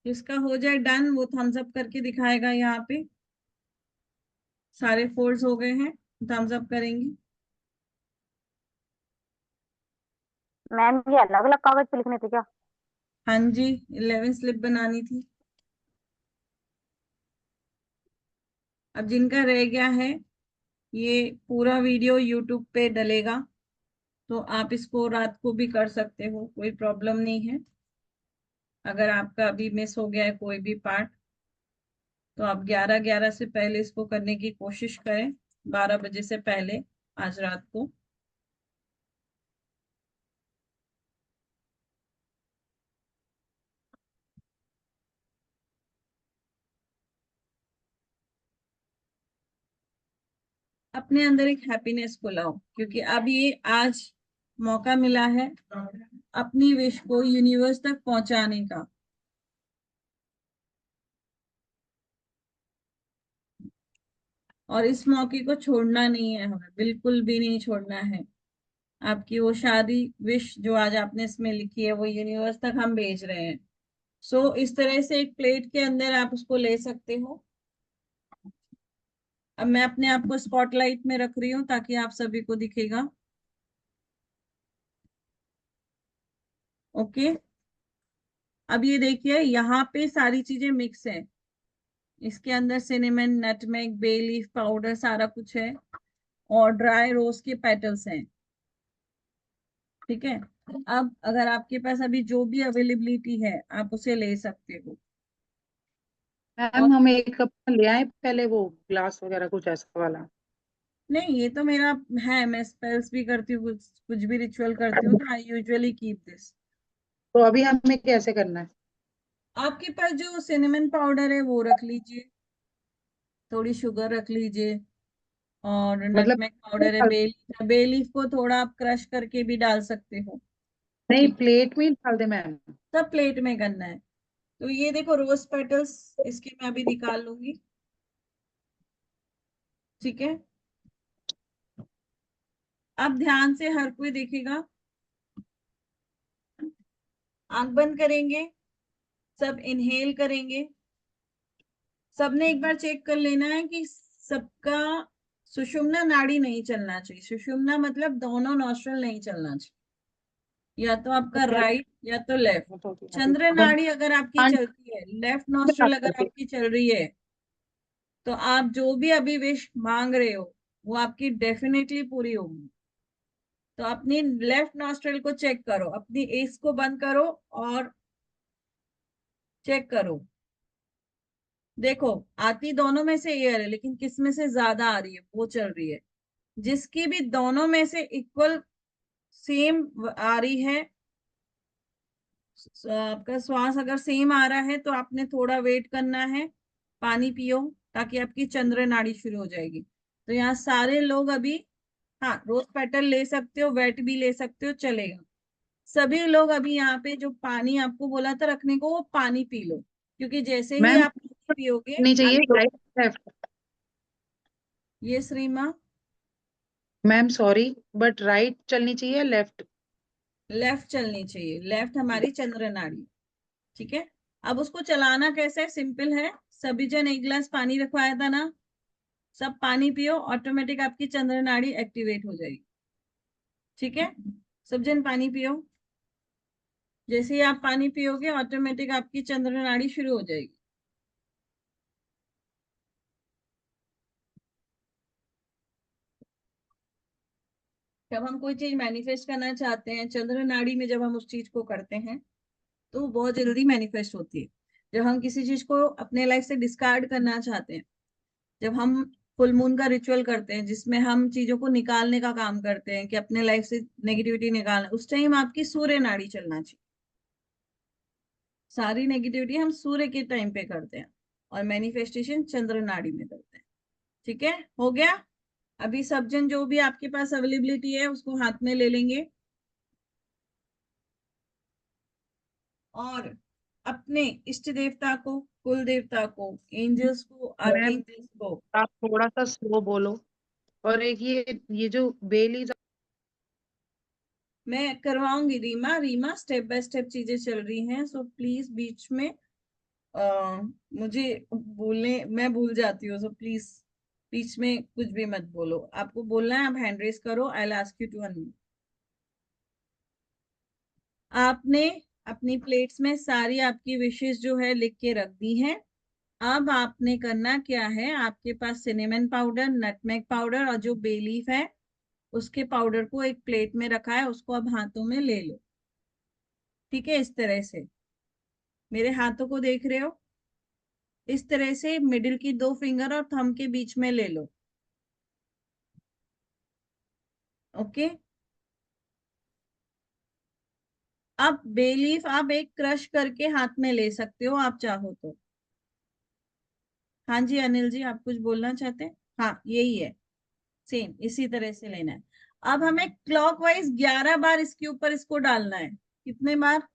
जिसका हो जाए डन वो थम्स अप करके दिखाएगा यहाँ पे। सारे फोल्ड्स हो गए हैं, थम्स अप करेंगी। मैम ये अलग अलग कागज पे लिखने थे क्या? हाँ जी, 11 स्लिप बनानी थी। अब जिनका रह गया है, ये पूरा वीडियो यूट्यूब पे डलेगा, तो आप इसको रात को भी कर सकते हो, कोई प्रॉब्लम नहीं है। अगर आपका अभी मिस हो गया है कोई भी पार्ट, तो आप 11:11 से पहले इसको करने की कोशिश करें, 12 बजे से पहले आज रात को। अपने अंदर एक हैप्पीनेस को लाओ, क्योंकि अब ये आज मौका मिला है अपनी विश को यूनिवर्स तक पहुंचाने का। और इस मौके को छोड़ना नहीं है, हमें बिल्कुल भी नहीं छोड़ना है। आपकी वो शादी विश जो आज आपने इसमें लिखी है वो यूनिवर्स तक हम भेज रहे हैं। सो इस तरह से एक प्लेट के अंदर आप उसको ले सकते हो। अब मैं अपने आप को स्पॉटलाइट में रख रही हूँ ताकि आप सभी को दिखेगा। ओके, अब ये देखिए यहाँ पे सारी चीजें मिक्स है। इसके अंदर cinnamon, nutmeg, bay leaf powder सारा कुछ है, और ड्राई रोज के पेटल्स हैं। ठीक है, अब अगर आपके पास अभी जो भी अवेलेबिलिटी है आप उसे ले सकते हो। और मैम हम एक कप ले आए पहले, वो ग्लास वगैरह कुछ ऐसा वाला। नहीं, ये तो मेरा है, मैं स्पेल्स भी करती हूँ, कुछ कुछ भी रिचुअल करती हूँ, तो आई यूजुअली कीप दिस। तो अभी हमें कैसे करना है? आपके पास जो सिनेमन पाउडर है वो रख लीजिए, थोड़ी शुगर रख लीजिए, और मतलब नटमेग पाउडर है, बे लीफ को थोड़ा आप क्रश करके भी डाल सकते हो। नहीं, ठीक, प्लेट में ही डाल दे मैम? सब प्लेट में करना है। तो ये देखो रोज पेटल्स, इसके मैं अभी निकाल लूंगी। ठीक है, अब ध्यान से हर कोई देखेगा, आंख बंद करेंगे, सब इनहेल करेंगे। सबने एक बार चेक कर लेना है कि सबका सुषुम्ना नाड़ी नहीं चलना चाहिए। सुषुम्ना मतलब दोनों नॉस्ट्रल नहीं चलना चाहिए, या तो आपका राइट या तो लेफ्ट। चंद्र नाड़ी अगर आपकी चलती है, लेफ्ट नॉस्ट्रल अगर आपकी चल रही है, तो आप जो भी अभी विश मांग रहे हो वो आपकी डेफिनेटली पूरी होगी। तो अपनी लेफ्ट नॉस्ट्रल को चेक करो, अपनी एस को बंद करो और चेक करो। देखो, आती दोनों में से एयर है, लेकिन किस में से ज्यादा आ रही है वो चल रही है। जिसकी भी दोनों में से इक्वल सेम आ रही है, आपका श्वास अगर सेम आ रहा है, तो आपने थोड़ा वेट करना है, पानी पियो, ताकि आपकी चंद्र नाड़ी शुरू हो जाएगी। तो यहाँ सारे लोग अभी, हाँ, रोज पेटल ले सकते हो, वेट भी ले सकते हो, चलेगा। सभी लोग अभी यहाँ पे जो पानी आपको बोला था रखने को, वो पानी पी लो, क्योंकि जैसे ही मैम आप पानी पियोगे नहीं चाहिए आपको, राइट लेफ्ट। ये श्रीमा, मैम सॉरी, बट राइट चलनी चाहिए लेफ्ट? लेफ्ट चलनी चाहिए, लेफ्ट हमारी चंद्र नाड़ी। ठीक है, अब उसको चलाना कैसे है, सिंपल है। सभी जन एक गिलास पानी रखवाया था ना, सब पानी पियो, ऑटोमेटिक आपकी चंद्र नाड़ी एक्टिवेट हो जाएगी। ठीक है, सब जन पानी पियो। जैसे ही आप पानी पियोगे, ऑटोमेटिक आपकी चंद्र नाड़ी शुरू हो जाएगी। जब हम कोई चीज मैनिफेस्ट करना चाहते हैं, चंद्र नाड़ी में जब हम उस चीज को करते हैं, तो वो बहुत जल्दी मैनिफेस्ट होती है। जब हम किसी चीज को अपने लाइफ से डिस्कार्ड करना चाहते हैं, जब हम फुल मून का रिचुअल करते हैं, जिसमें हम चीजों को निकालने का काम करते हैं कि अपने लाइफ से नेगेटिविटी निकालना, उस टाइम आपकी सूर्य नाड़ी चलना चाहिए। सारी नेगेटिविटी हम सूर्य के टाइम पे करते हैं, और मैनिफेस्टेशन चंद्र नाड़ी में करते हैं। ठीक है, हो गया। अभी सब जन जो भी आपके पास अवेलेबिलिटी है उसको हाथ में ले लेंगे, और अपने इष्ट देवता को, कुल देवता को, एंजल्स को, मैम आर्कएंजल्स को, आप थोड़ा सा स्लो बोलो। और एक ये जो बेली, मैं करवाऊंगी Reema. Reema, step by step चीजें चल रही हैं, सो प्लीज बीच में मुझे बोलने, मैं भूल जाती हूँ, सो प्लीज बीच में कुछ भी मत बोलो। आपको बोलना है, आप हैंड रेस करो, I will ask you to unmute. आपने अपनी प्लेट्स में सारी आपकी विशेष जो है लिख के रख दी है। अब आपने करना क्या है, आपके पास सिनेमन पाउडर, नटमेग पाउडर और जो बे लीफ है, उसके पाउडर को एक प्लेट में रखा है, उसको अब हाथों में ले लो। ठीक है, इस तरह से मेरे हाथों को देख रहे हो, इस तरह से मिडिल की 2 फिंगर और थंब के बीच में ले लो। ओके, अब बे लीफ आप एक क्रश करके हाथ में ले सकते हो, आप चाहो तो। हाँ जी अनिल जी, आप कुछ बोलना चाहते हैं? हाँ, यही है, सेम इसी तरह से लेना है। अब हमें क्लॉकवाइज 11 बार इसके ऊपर इसको डालना है। कितने बार?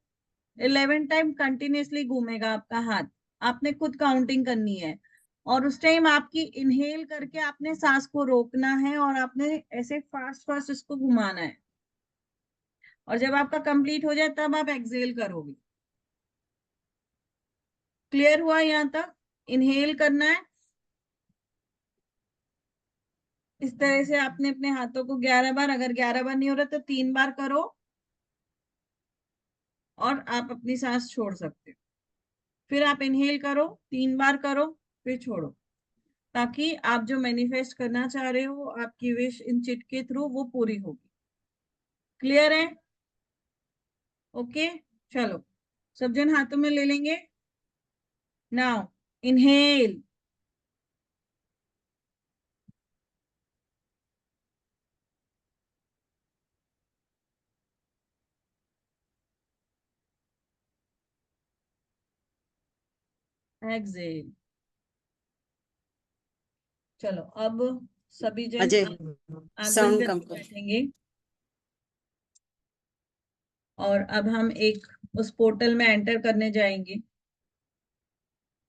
11 टाइम कंटिन्यूअसली घूमेगा आपका हाथ। आपने खुद काउंटिंग करनी है, और उस टाइम आपकी इनहेल करके आपने सांस को रोकना है, और आपने ऐसे फास्ट फास्ट इसको घुमाना है, और जब आपका कंप्लीट हो जाए तब आप एक्सेल करोगे। क्लियर हुआ यहाँ तक? इनहेल करना है, इस तरह से आपने अपने हाथों को 11 बार, अगर 11 बार नहीं हो रहा तो 3 बार करो, और आप अपनी सांस छोड़ सकते हो। फिर आप इनहेल करो, 3 बार करो, फिर छोड़ो, ताकि आप जो मैनिफेस्ट करना चाह रहे हो, आपकी विश इन चिट के थ्रू वो पूरी होगी। क्लियर है? ओके, चलो सब जन हाथों में ले लेंगे। Now inhale, exhale. चलो अब सभी जन अजय आंख बंद साउंड कम करके कर। बैठेंगे, और अब हम एक उस पोर्टल में एंटर करने जाएंगे,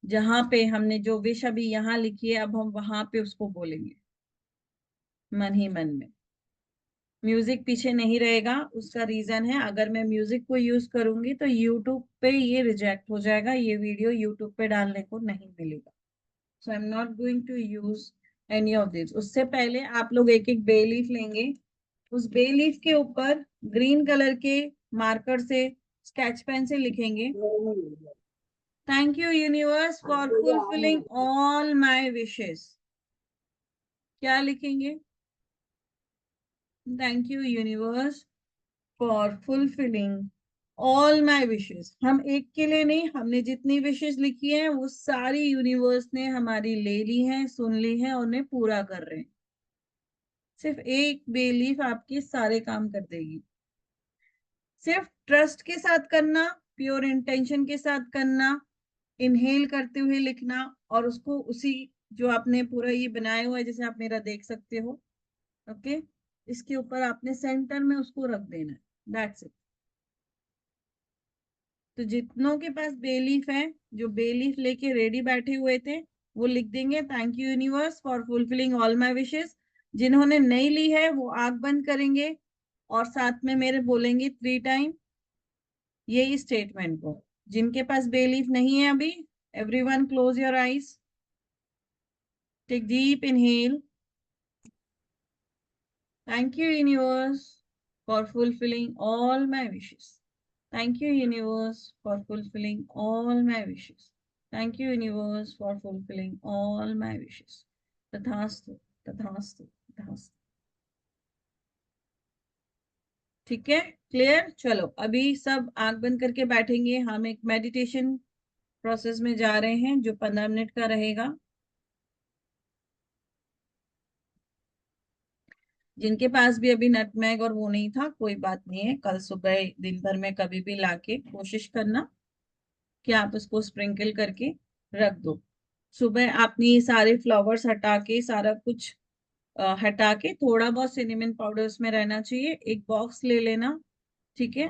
जहां पे हमने जो विश अभी यहाँ लिखी है, अब हम वहां पे उसको बोलेंगे मन ही मन में। म्यूजिक पीछे नहीं रहेगा, उसका रीजन है, अगर मैं म्यूजिक को यूज करूंगी तो यूट्यूब पे ये रिजेक्ट हो जाएगा, ये वीडियो यूट्यूब पे डालने को नहीं मिलेगा। So I am not going to use any of this. उससे पहले आप लोग एक एक बे लीफ लेंगे, उस बे लीफ के ऊपर ग्रीन कलर के मार्कर से, स्केच पेन से लिखेंगे, thank you universe for fulfilling all my wishes. क्या लिखेंगे? Thank you universe for fulfilling all my wishes, हम एक के लिए नहीं, हमने जितनी विशेस लिखी हैं वो सारी यूनिवर्स ने हमारी ले ली हैं, सुन ली हैं और उन्हें पूरा कर रहे हैं। सिर्फ एक बेलीफ आपके सारे काम कर देगी। सिर्फ ट्रस्ट के साथ करना, प्योर इंटेंशन के साथ करना, इनहेल करते हुए लिखना और उसको उसी जो आपने पूरा ये बनाया हुआ है, जैसे आप मेरा देख सकते हो, ओके, इसके ऊपर आपने सेंटर में उसको रख देना है, दैट्स इट। तो जितनों के पास बेलीफ है, जो बेलीफ लेके रेडी बैठे हुए थे, वो लिख देंगे thank you universe for fulfilling all my wishes. जिन्होंने नहीं ली है वो आंख बंद करेंगे और साथ में मेरे बोलेंगे 3 टाइम यही स्टेटमेंट को। जिनके पास बेलीफ नहीं है अभी, everyone close your eyes, take deep inhale, thank you universe for fulfilling all my wishes, thank you universe for fulfilling all my wishes, thank you universe for fulfilling all my wishes, तथास्तु तथास्तु तथास्तु। ठीक है, clear? चलो अभी सब आंख बंद करके बैठेंगे, हम एक मेडिटेशन प्रोसेस में जा रहे हैं जो 15 मिनट का रहेगा। जिनके पास भी अभी नटमैग और वो नहीं था, कोई बात नहीं है, कल सुबह दिन भर में कभी भी लाके कोशिश करना कि आप उसको स्प्रिंकल करके रख दो। सुबह आपने ये सारे फ्लावर्स हटा के, सारा कुछ हटा के, थोड़ा बहुत सिनेमन पाउडर उसमें रहना चाहिए। एक बॉक्स ले लेना, ठीक है,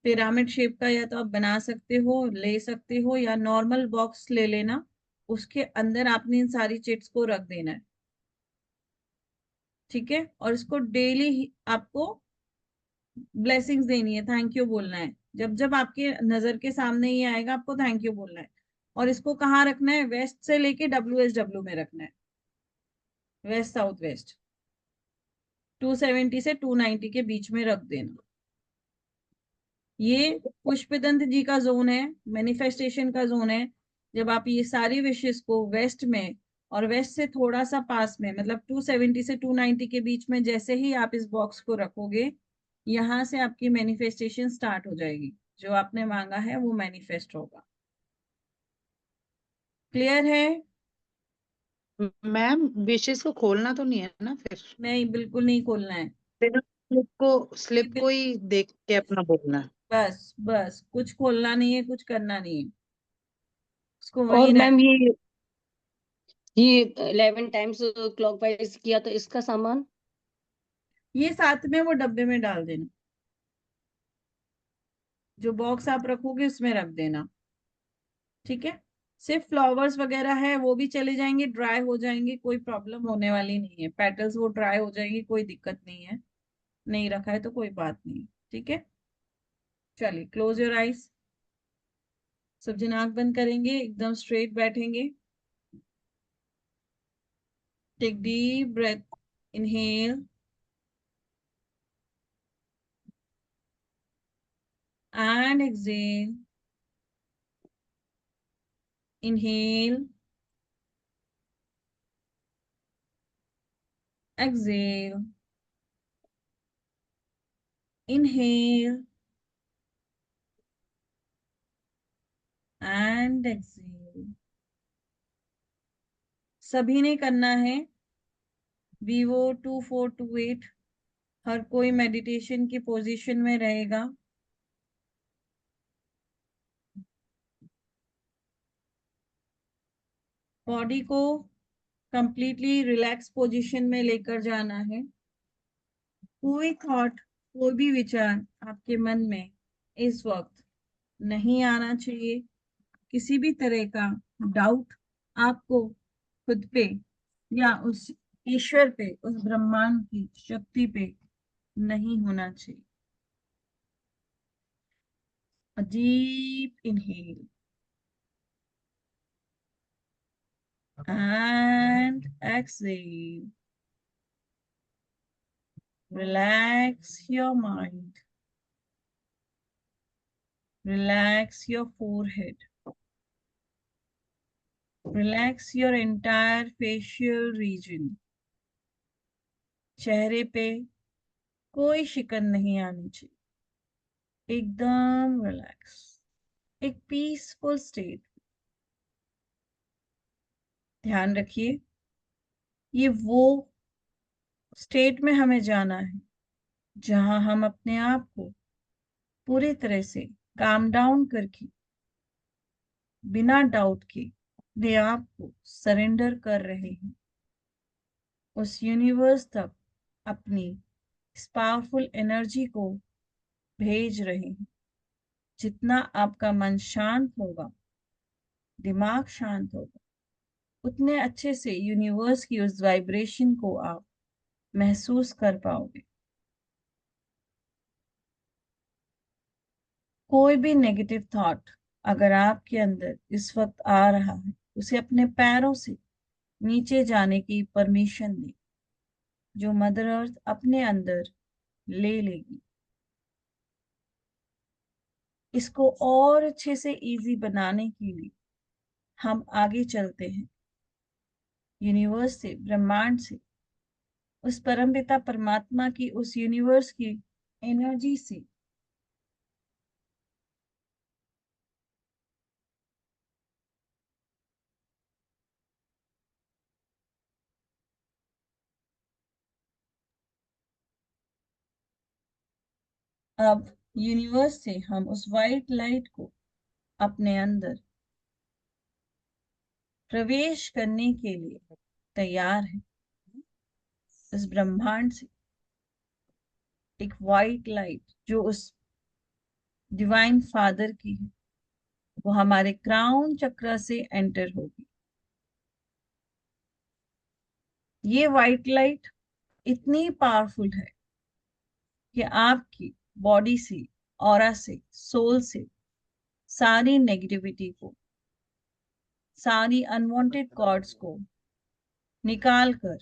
पिरामिड शेप का, या तो आप बना सकते हो, ले सकते हो, या नॉर्मल बॉक्स ले लेना। उसके अंदर आपने इन सारी चिट्स को रख देना है, ठीक है, और इसको डेली आपको ब्लेसिंग्स देनी है, थैंक यू बोलना है। जब जब आपके नजर के सामने ही आएगा आपको थैंक यू बोलना है। और इसको कहाँ रखना है? वेस्ट से लेके WSW में रखना है, वेस्ट साउथ वेस्ट, 270 से 290 के बीच में रख देना। ये पुष्पदंत जी का जोन है, मैनिफेस्टेशन का जोन है। जब आप ये सारी विशेष को वेस्ट में और वेस्ट से थोड़ा सा पास में, मतलब 270 से 290 के बीच में, जैसे ही आप इस बॉक्स को रखोगे, यहां से आपकी मैनिफेस्टेशन स्टार्ट हो जाएगी। जो आपने मांगा है वो मैनिफेस्ट होगा। क्लियर है? मैम विशेष को खोलना तो नहीं है ना फिर? नहीं, बिल्कुल नहीं खोलना है। फिर स्लिप को ही देख के अपना बोलना है। बस बस, कुछ खोलना नहीं है, कुछ करना नहीं है, उसको और वहीं मैम रख। ये 11 टाइम्स क्लॉकवाइज किया तो इसका सामान? ये साथ में वो डब्बे में डाल देना, जो बॉक्स आप रखोगे उसमें रख देना, ठीक है। सिर्फ फ्लावर्स वगैरह है वो भी चले जाएंगे, ड्राई हो जाएंगे, कोई प्रॉब्लम होने वाली नहीं है। पेटल्स वो ड्राई हो जाएंगी, कोई दिक्कत नहीं है। नहीं रखा है तो कोई बात नहीं, ठीक है। चलिए, क्लोज योर आईज। सब जन आंख बंद करेंगे, एकदम स्ट्रेट बैठेंगे। Take deep breath, inhale and exhale, inhale, exhale, inhale and exhale। सभी ने करना है, Vivo 2428। हर कोई मेडिटेशन की पोजीशन में रहेगा। बॉडी को कंप्लीटली रिलैक्स पोजीशन में लेकर जाना है। कोई थॉट, कोई भी विचार आपके मन में इस वक्त नहीं आना चाहिए। किसी भी तरह का डाउट आपको खुद पे या उस ईश्वर पे, उस ब्रह्मांड की शक्ति पे नहीं होना चाहिए। A deep inhale and exhale. Relax your mind. Relax your forehead. Relax your entire facial region. चेहरे पे कोई शिकन नहीं आनी चाहिए। एकदम रिलैक्स, एक पीसफुल स्टेट। ध्यान रखिए, ये वो स्टेट में हमें जाना है जहां हम अपने आप को पूरी तरह से काम डाउन करके, बिना डाउट के अपने आप को सरेंडर कर रहे हैं उस यूनिवर्स तक, अपनी इस पावरफुल एनर्जी को भेज रहे हैं। जितना आपका मन शांत होगा, दिमाग शांत होगा, उतने अच्छे से यूनिवर्स की उस वाइब्रेशन को आप महसूस कर पाओगे। कोई भी नेगेटिव थॉट अगर आपके अंदर इस वक्त आ रहा है, उसे अपने पैरों से नीचे जाने की परमिशन दें, जो मदर अर्थ अपने अंदर ले लेगी। इसको और अच्छे से इजी बनाने के लिए हम आगे चलते हैं यूनिवर्स से, ब्रह्मांड से, उस परमपिता परमात्मा की, उस यूनिवर्स की एनर्जी से। अब यूनिवर्स से हम उस वाइट लाइट को अपने अंदर प्रवेश करने के लिए तैयार है। इस ब्रह्मांड से एक वाइट लाइट जो उस डिवाइन फादर की है, वो हमारे क्राउन चक्र से एंटर होगी। ये वाइट लाइट इतनी पावरफुल है कि आपकी बॉडी से, ऑरा से, सोल से सारी नेगेटिविटी को, सारी अनवांटेड कॉर्ड्स को निकाल कर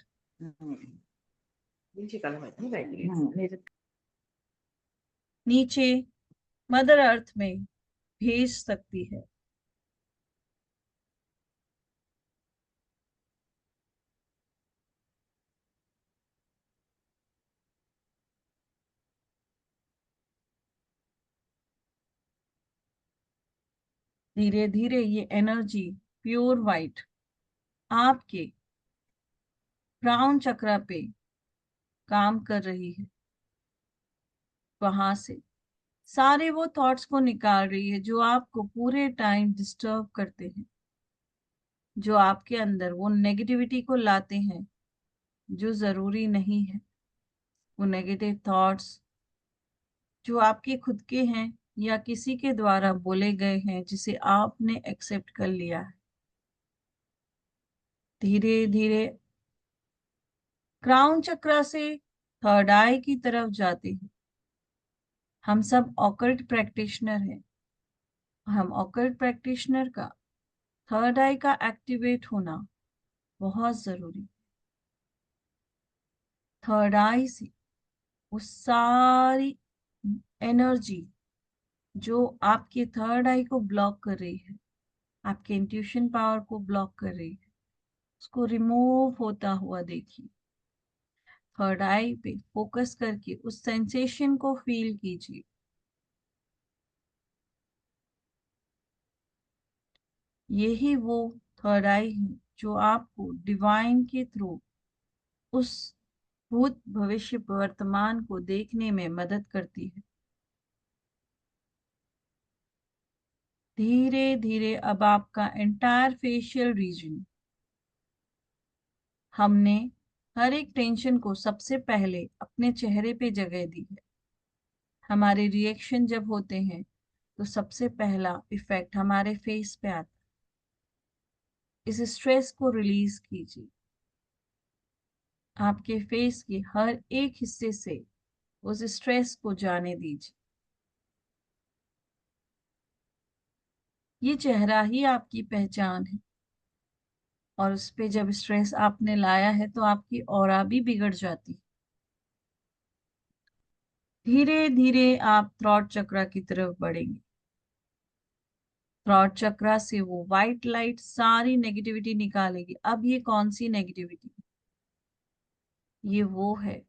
नीचे मदर अर्थ में भेज सकती है। धीरे धीरे ये एनर्जी प्योर वाइट आपके क्राउन चक्र पे काम कर रही है। वहां से सारे वो थॉट्स को निकाल रही है जो आपको पूरे टाइम डिस्टर्ब करते हैं, जो आपके अंदर वो नेगेटिविटी को लाते हैं जो जरूरी नहीं है। वो नेगेटिव थॉट्स जो आपके खुद के हैं या किसी के द्वारा बोले गए हैं, जिसे आपने एक्सेप्ट कर लिया है। धीरे धीरे क्राउन चक्र से थर्ड आई की तरफ जाते हैं। हम सब ऑकल्ट प्रैक्टिशनर हैं। हम ऑकल्ट प्रैक्टिशनर का थर्ड आई का एक्टिवेट होना बहुत जरूरी। थर्ड आई से वो सारी एनर्जी जो आपके थर्ड आई को ब्लॉक कर रही है, आपके इंट्यूशन पावर को ब्लॉक कर रही है, उसको रिमूव होता हुआ देखिए। थर्ड आई पे फोकस करके उस सेंसेशन को फील कीजिए। यही वो थर्ड आई है जो आपको डिवाइन के थ्रू उस भूत भविष्य वर्तमान को देखने में मदद करती है। धीरे धीरे अब आपका एंटायर फेशियल रीजन, हमने हर एक टेंशन को सबसे पहले अपने चेहरे पे जगह दी है। हमारे रिएक्शन जब होते हैं तो सबसे पहला इफेक्ट हमारे फेस पे आता है। इस स्ट्रेस को रिलीज कीजिए। आपके फेस के हर एक हिस्से से उस स्ट्रेस को जाने दीजिए। ये चेहरा ही आपकी पहचान है, और उस पे जब स्ट्रेस आपने लाया है तो आपकी ऑरा भी बिगड़ जाती है। धीरे धीरे आप थ्रॉट चक्र की तरफ बढ़ेंगे। थ्रॉट चक्र से वो वाइट लाइट सारी नेगेटिविटी निकालेगी। अब ये कौन सी नेगेटिविटी? ये वो है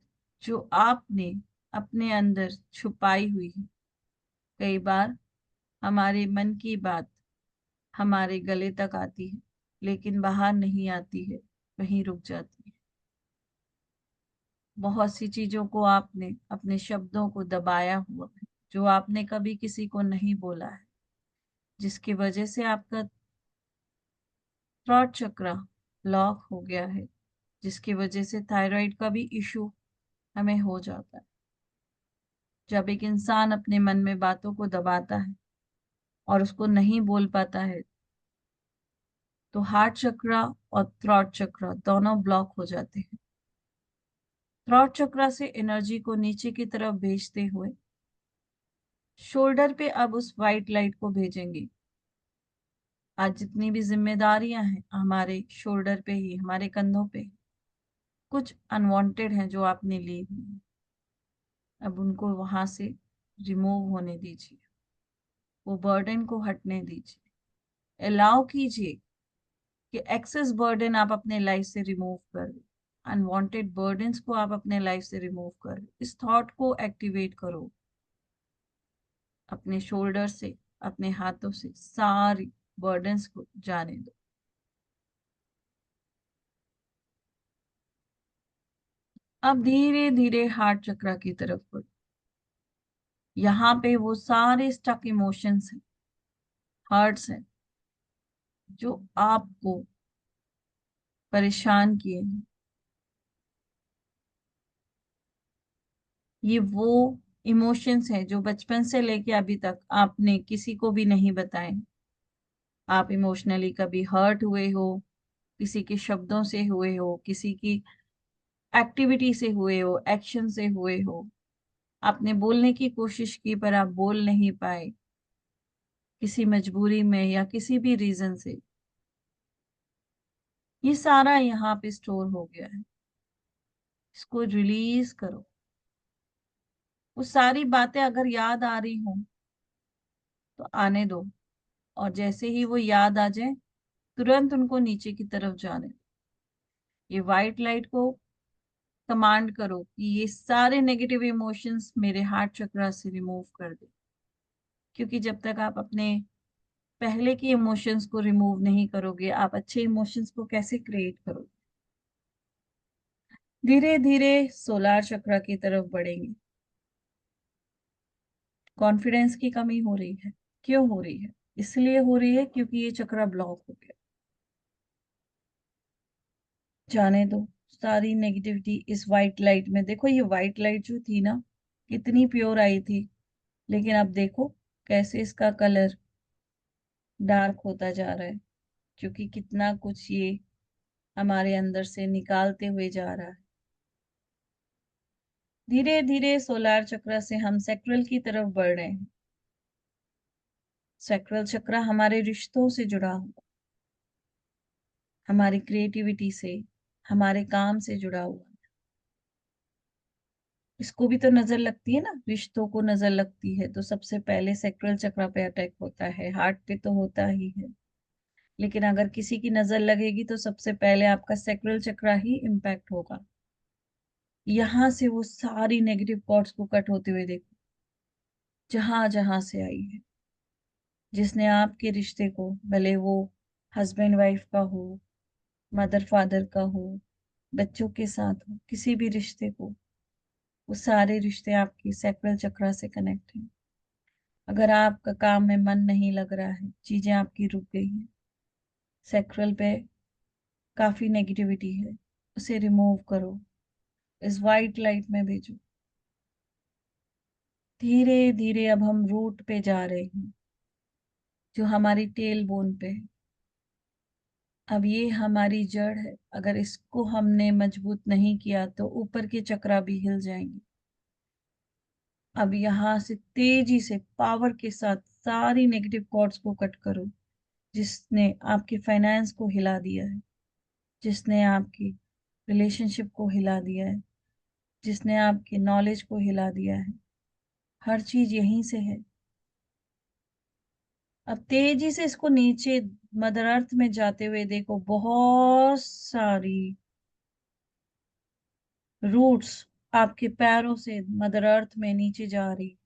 जो आपने अपने अंदर छुपाई हुई है, कई बार हमारे मन की बात हमारे गले तक आती है, लेकिन बाहर नहीं आती है, वहीं रुक जाती है। बहुत सी चीजों को आपने अपने शब्दों को दबाया हुआ है, जो आपने कभी किसी को नहीं बोला है, जिसकी वजह से आपका थ्रॉट चक्र ब्लॉक हो गया है, जिसकी वजह से थायराइड का भी इशू हमें हो जाता है। जब एक इंसान अपने मन में बातों को दबाता है और उसको नहीं बोल पाता है, तो हार्ट चक्र और थ्रॉट चक्र दोनों ब्लॉक हो जाते हैं। थ्रॉट चक्र से एनर्जी को नीचे की तरफ भेजते हुए शोल्डर पे अब उस वाइट लाइट को भेजेंगे। आज जितनी भी जिम्मेदारियां हैं हमारे शोल्डर पे ही, हमारे कंधों पे, कुछ अनवांटेड हैं जो आपने ली हुई हैं, अब उनको वहां से रिमूव होने दीजिए, वो बर्डन को हटने दीजिए। अलाउ कीजिए कि एक्सेस बर्डन आप अपने लाइफ से रिमूव कर दो, अनवांटेड बर्डन्स को आप अपने लाइफ से रिमूव कर दो। इस थॉट को एक्टिवेट करो, अपने शोल्डर से, अपने हाथों से सारी बर्डन्स को जाने दो। अब धीरे धीरे हार्ट चक्र की तरफ बढ़ो। यहाँ पे वो सारे स्टक इमोशंस हैं, हर्ट्स हैं, जो आपको परेशान किए हैं, ये वो इमोशंस हैं जो बचपन से लेके अभी तक आपने किसी को भी नहीं बताए। आप इमोशनली कभी हर्ट हुए हो, किसी के शब्दों से हुए हो, किसी की एक्टिविटी से हुए हो, एक्शन से हुए हो। आपने बोलने की कोशिश की पर आप बोल नहीं पाए, किसी मजबूरी में या किसी भी रीजन से। ये सारा यहाँ पे स्टोर हो गया है, इसको रिलीज करो। वो सारी बातें अगर याद आ रही हो तो आने दो, और जैसे ही वो याद आ जाए तुरंत उनको नीचे की तरफ जाने दो। ये वाइट लाइट को कमांड करो कि ये सारे नेगेटिव इमोशंस मेरे हार्ट चक्र से रिमूव कर दे, क्योंकि जब तक आप अपने पहले के इमोशंस को रिमूव नहीं करोगे, आप अच्छे इमोशंस को कैसे क्रिएट करोगे। धीरे धीरे सोलार चक्र की तरफ बढ़ेंगे। कॉन्फिडेंस की कमी हो रही है, क्यों हो रही है? इसलिए हो रही है क्योंकि ये चक्र ब्लॉक हो गया। जाने दो सारी नेगेटिविटी इस वाइट लाइट में। देखो ये वाइट लाइट जो थी ना, कितनी प्योर आई थी, लेकिन अब देखो कैसे इसका कलर डार्क होता जा रहा है, क्योंकि कितना कुछ ये हमारे अंदर से निकालते हुए जा रहा है। धीरे धीरे सोलार चक्र से हम सैक्रल की तरफ बढ़ रहे हैं। सैक्रल चक्र हमारे रिश्तों से जुड़ा हुआ, हमारी क्रिएटिविटी से, हमारे काम से जुड़ा हुआ। इसको भी तो नजर लगती है ना, रिश्तों को नजर लगती है तो सबसे पहले सैक्रल चक्र पे अटैक होता है, हार्ट पे तो होता ही है। लेकिन अगर किसी की नजर लगेगी तो सबसे पहले आपका सैक्रल चक्र ही इम्पैक्ट होगा। यहाँ से वो सारी नेगेटिव थॉट्स को कट होते हुए देखो, जहां जहां से आई है, जिसने आपके रिश्ते को, भले वो हस्बैंड वाइफ का हो, मदर फादर का हो, बच्चों के साथ हो, किसी भी रिश्ते को, वो सारे रिश्ते आपके सैक्रल चक्र से कनेक्ट हैं। अगर आपका काम में मन नहीं लग रहा है, चीजें आपकी रुक गई हैं, सैक्रल पे काफी नेगेटिविटी है, उसे रिमूव करो, इस वाइट लाइट में भेजो। धीरे धीरे अब हम रूट पे जा रहे हैं, जो हमारी टेल बोन पे है। अब ये हमारी जड़ है, अगर इसको हमने मजबूत नहीं किया तो ऊपर के चक्रा भी हिल जाएंगे। अब यहाँ से तेजी से पावर के साथ सारी नेगेटिव थॉट्स को कट करो, जिसने आपके फाइनेंस को हिला दिया है, जिसने आपकी रिलेशनशिप को हिला दिया है, जिसने आपके नॉलेज को हिला दिया है। हर चीज यहीं से है। अब तेजी से इसको नीचे मदर अर्थ में जाते हुए देखो, बहुत सारी रूट्स आपके पैरों से मदर अर्थ में नीचे जा रही।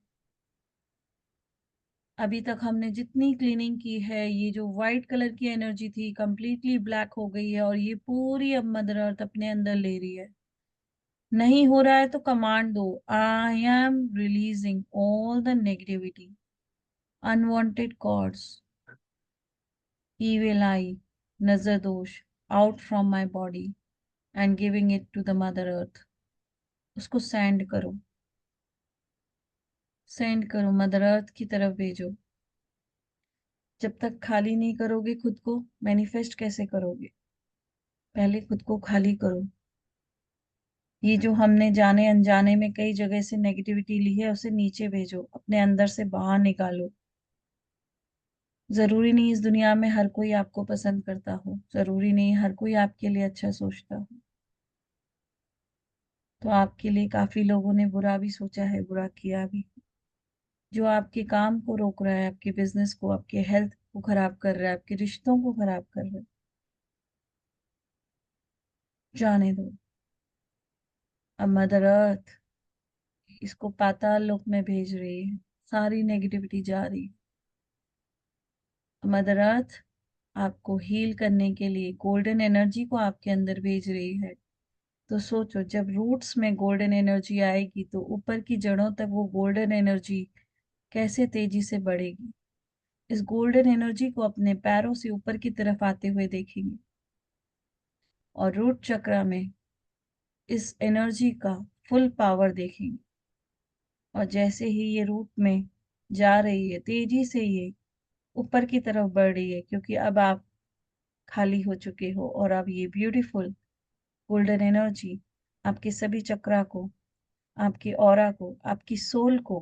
अभी तक हमने जितनी क्लीनिंग की है, ये जो व्हाइट कलर की एनर्जी थी कंप्लीटली ब्लैक हो गई है, और ये पूरी अब मदर अर्थ अपने अंदर ले रही है। नहीं हो रहा है तो कमांड दो, I am releasing all the negativity, unwanted cords, evil eye, nazar dosh out from my body and giving it to the mother earth. उसको सेंड करो, सेंड करो, मदर अर्थ की तरफ भेजो। जब तक खाली नहीं करोगे खुद को, मैनिफेस्ट कैसे करोगे? पहले खुद को खाली करो। ये जो हमने जाने अनजाने में कई जगह से नेगेटिविटी ली है, उसे नीचे भेजो, अपने अंदर से बाहर निकालो। जरूरी नहीं इस दुनिया में हर कोई आपको पसंद करता हो, जरूरी नहीं हर कोई आपके लिए अच्छा सोचता हो। तो आपके लिए काफी लोगों ने बुरा भी सोचा है, बुरा किया भी, जो आपके काम को रोक रहा है, आपके बिजनेस को, आपके हेल्थ को खराब कर रहा है, आपके रिश्तों को खराब कर रहा है। जाने दो। अब मदर अर्थ इसको पाताल लोक में भेज रही है, सारी नेगेटिविटी जा रही है। मदर अर्थ आपको हील करने के लिए गोल्डन एनर्जी को आपके अंदर भेज रही है। तो सोचो, जब रूट्स में गोल्डन एनर्जी आएगी तो ऊपर की जड़ों तक वो गोल्डन एनर्जी कैसे तेजी से बढ़ेगी। इस गोल्डन एनर्जी को अपने पैरों से ऊपर की तरफ आते हुए देखेंगे, और रूट चक्र में इस एनर्जी का फुल पावर देखेंगे। और जैसे ही ये रूट में जा रही है, तेजी से ये ऊपर की तरफ बढ़ रही है, क्योंकि अब आप खाली हो चुके हो, और अब ये ब्यूटीफुल गोल्डन एनर्जी आपके सभी चक्रा को, आपके ऑरा को, आपकी सोल को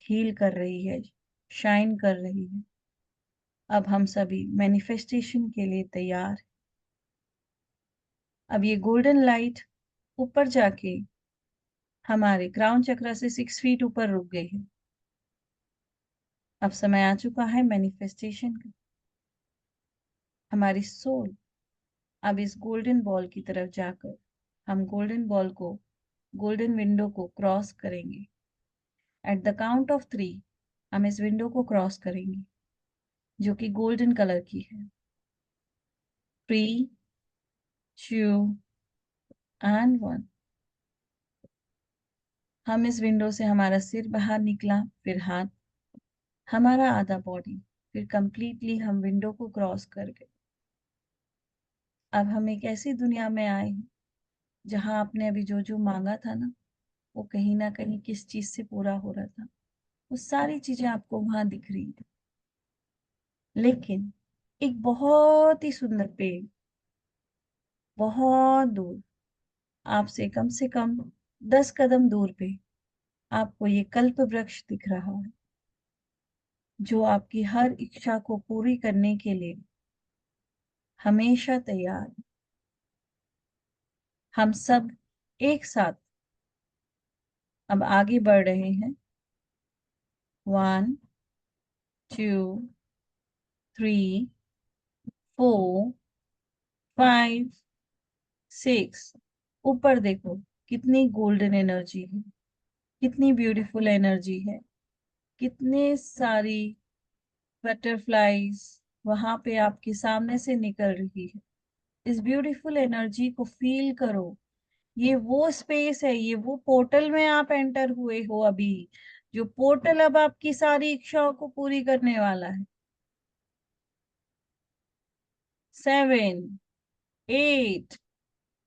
हील कर रही है, शाइन कर रही है। अब हम सभी मैनिफेस्टेशन के लिए तैयार हैं। अब ये गोल्डन लाइट ऊपर जाके हमारे क्राउन चक्र से 6 फीट ऊपर रुक गई है। अब समय आ चुका है मैनिफेस्टेशन का। हमारी सोल अब इस गोल्डन बॉल की तरफ जाकर हम गोल्डन बॉल को, गोल्डन विंडो को क्रॉस करेंगे। एट द काउंट ऑफ 3 हम इस विंडो को क्रॉस करेंगे, जो कि गोल्डन कलर की है। 3, 2 एंड 1। हम इस विंडो से, हमारा सिर बाहर निकला, फिर हाथ, हमारा आधा बॉडी, फिर कंप्लीटली हम विंडो को क्रॉस कर गए। अब हम एक ऐसी दुनिया में आए हैं जहां आपने अभी जो जो मांगा था ना, वो कहीं ना कहीं किस चीज से पूरा हो रहा था, वो सारी चीजें आपको वहां दिख रही है। लेकिन एक बहुत ही सुंदर पेड़ बहुत दूर, आपसे कम से कम 10 कदम दूर पे आपको ये कल्प वृक्ष दिख रहा है, जो आपकी हर इच्छा को पूरी करने के लिए हमेशा तैयार है। हम सब एक साथ अब आगे बढ़ रहे हैं। 1, 2, 3, 4, 5, 6। ऊपर देखो कितनी गोल्डन एनर्जी है, कितनी ब्यूटीफुल एनर्जी है, कितने सारी बटरफ्लाईज वहां पे आपके सामने से निकल रही है। इस ब्यूटीफुल एनर्जी को फील करो। ये वो स्पेस है, ये वो पोर्टल में आप एंटर हुए हो अभी, जो पोर्टल अब आपकी सारी इच्छाओं को पूरी करने वाला है। 7, 8,